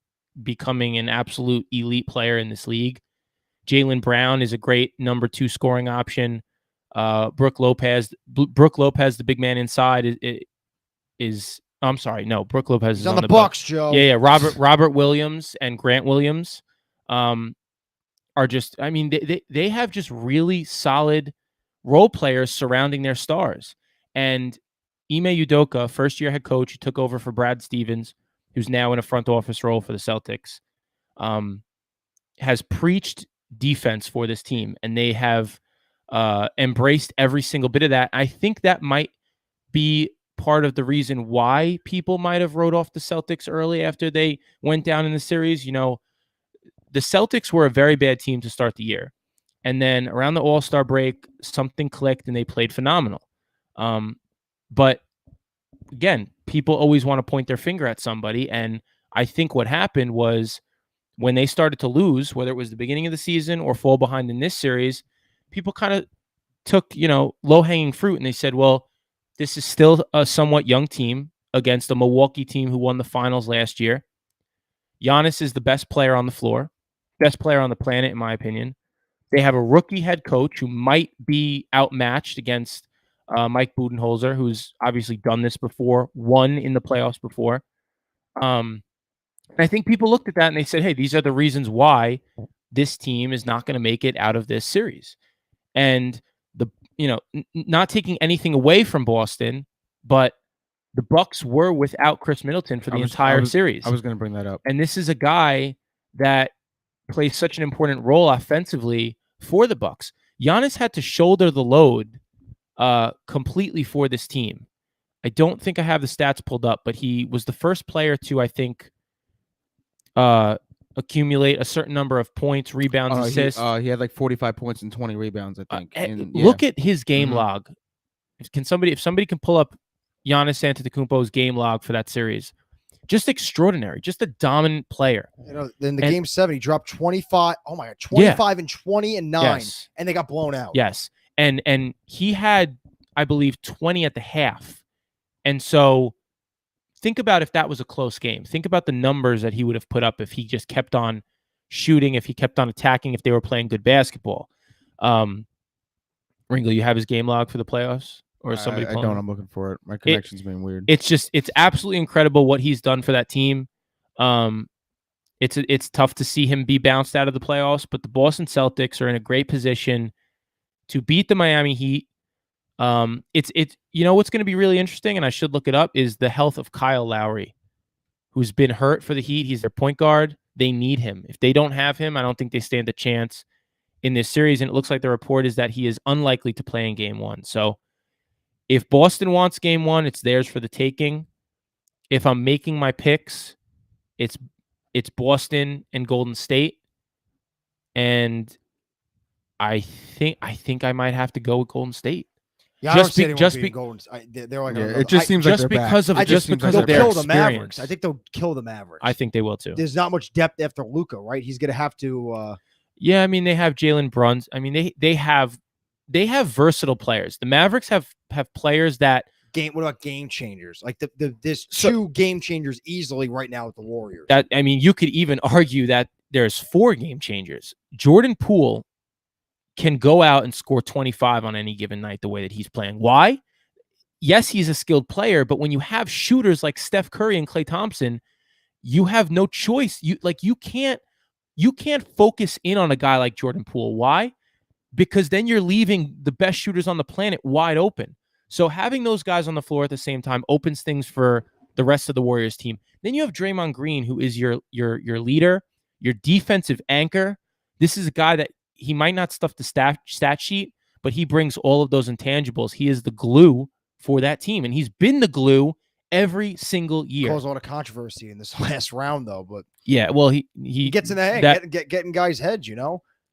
becoming an absolute elite player in this league. Jaylen Brown is a great number 2 scoring option. Brook Lopez, the big man inside, is I'm sorry, no, Brook Lopez is on the Bucks, Joe. Yeah. Robert Williams and Grant Williams are just, I mean, they have just really solid role players surrounding their stars. And Ime Udoka, first-year head coach, who took over for Brad Stevens, who's now in a front office role for the Celtics, has preached defense for this team, and they have embraced every single bit of that. I think that might be part of the reason why people might have wrote off the Celtics early after they went down in the series. You know, the Celtics were a very bad team to start the year. And then around the All-Star break, something clicked and they played phenomenal. But again, people always want to point their finger at somebody. And I think what happened was when they started to lose, whether it was the beginning of the season or fall behind in this series, people kind of took, low-hanging fruit and they said, well, this is still a somewhat young team against a Milwaukee team who won the finals last year. Giannis is the best player on the floor, best player on the planet, in my opinion. They have a rookie head coach who might be outmatched against Mike Budenholzer, who's obviously done this before, won in the playoffs before. I think people looked at that and they said, hey, these are the reasons why this team is not going to make it out of this series. And not taking anything away from Boston, but the Bucks were without Chris Middleton for the entire series. I was going to bring that up. And this is a guy that plays such an important role offensively for the Bucks. Giannis had to shoulder the load completely for this team. I don't think I have the stats pulled up, but he was the first player to, I think, accumulate a certain number of points, rebounds, assists. He had like 45 points and 20 rebounds, I think. Look at his game log. If somebody can pull up Giannis Antetokounmpo's game log for that series, just extraordinary, just a dominant player. In the game 7, he dropped 25. Oh my God, 25 and 20 and 9, yes. And they got blown out. Yes, and he had, I believe, 20 at the half, and so think about if that was a close game. Think about the numbers that he would have put up if he just kept on shooting, if he kept on attacking, if they were playing good basketball. Ringle, you have his game log for the playoffs? Or somebody I don't. I'm looking for it. My connection's been weird. It's absolutely incredible what he's done for that team. It's tough to see him be bounced out of the playoffs, but the Boston Celtics are in a great position to beat the Miami Heat. It's what's going to be really interesting, and I should look it up, is the health of Kyle Lowry, who's been hurt for the Heat. He's their point guard. They need him. If they don't have him, I don't think they stand a chance in this series. And it looks like the report is that he is unlikely to play in Game 1. So if Boston wants Game 1, it's theirs for the taking. If I'm making my picks, it's Boston and Golden State, and I think I might have to go with Golden State. Yeah, just they're like it just seems like just they're because back. of just because they'll of their kill the experience. Mavericks. I think they'll kill the Mavericks. I think they will too. There's not much depth after Luka, right? He's gonna have to. Yeah, I mean they have Jalen Brunson. I mean they have versatile players. The Mavericks have players that What about game changers? Like there's two game changers easily right now with the Warriors. That, I mean, you could even argue that there's 4 game changers. Jordan Poole can go out and score 25 on any given night the way that he's playing. Why? Yes, he's a skilled player, but when you have shooters like Steph Curry and Klay Thompson, you have no choice. You can't focus in on a guy like Jordan Poole. Why? Because then you're leaving the best shooters on the planet wide open. So having those guys on the floor at the same time opens things for the rest of the Warriors team. Then you have Draymond Green, who is your leader, your defensive anchor. This is a guy that he might not stuff the stat sheet, but he brings all of those intangibles. He is the glue for that team, and he's been the glue every single year. Caused a lot of controversy in this last round, though. But yeah, well, he gets in the head, getting guys' heads.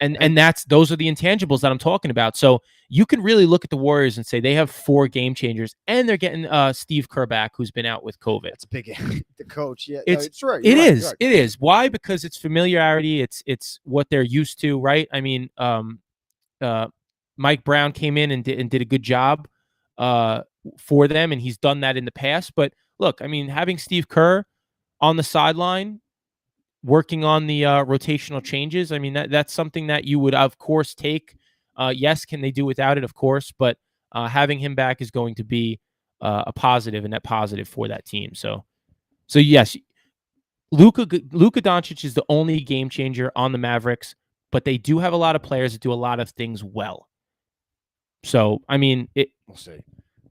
And those are the intangibles that I'm talking about. So you can really look at the Warriors and say they have 4 game changers, and they're getting Steve Kerr back, who's been out with COVID. That's big. The coach, yeah, It's right. It You're is. right. It is. Why? Because it's familiarity. It's what they're used to, right? I mean, Mike Brown came in and did a good job for them, and he's done that in the past. But look, I mean, having Steve Kerr on the sideline working on the rotational changes, I mean, that's something that you would, of course, take. Yes, can they do without it? Of course, but having him back is going to be a positive, and net positive for that team. So yes, Luka Doncic is the only game changer on the Mavericks, but they do have a lot of players that do a lot of things well. So, I mean, We'll see.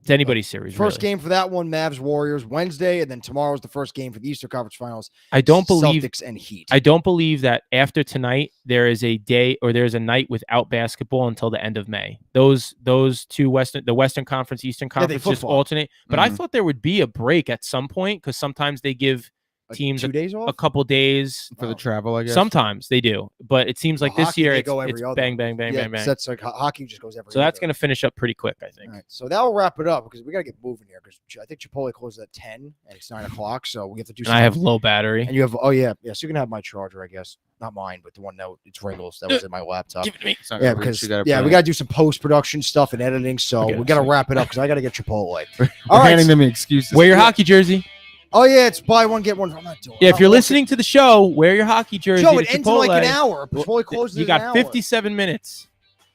It's anybody's series. First really. game for that one, Mavs Warriors Wednesday, and then tomorrow's the first game for the Eastern Conference Finals. I don't believe Celtics and Heat. I don't believe that after tonight there is a day or there's a night without basketball until the end of May. Those two the Western Conference, Eastern Conference just alternate. But I thought there would be a break at some point because sometimes they give teams 2 days off? a couple days for the travel, I guess. Sometimes they do, but it seems like this hockey, year they it's go every other. bang, bang, bang, Yeah, bang, bang. that's like hockey just goes every. So that's other. going to finish up pretty quick, I think. All right, so that will wrap it up because we got to get moving here because I think Chipotle closes at 10 and it's 9 o'clock, so we have to do. And I have low battery. And you have so you can have my charger, I guess, not mine, but the one that it's Ringle's that was in my laptop. Give it to me. Yeah, because we got to do some post production stuff and editing, so we got to wrap it up because I got to get Chipotle. All right, handing them excuses. Wear your hockey jersey. Oh yeah, it's buy one get one. I'm not doing. Yeah, if you're listening to the show, wear your hockey jersey. Joe, it to ends in Chipotle. like an hour. Chipotle closes. You in an got hour. 57 minutes.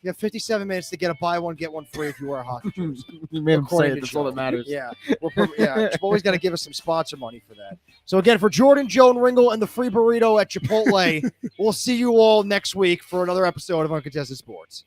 You have 57 minutes to get a buy one get one free if you wear a hockey jersey. You made him say According it. to That's all Joe. that matters. Yeah, Chipotle's got to give us some sponsor money for that. So again, for Jordan, Joe, and Ringle, and the free burrito at Chipotle, we'll see you all next week for another episode of Uncontested Sports.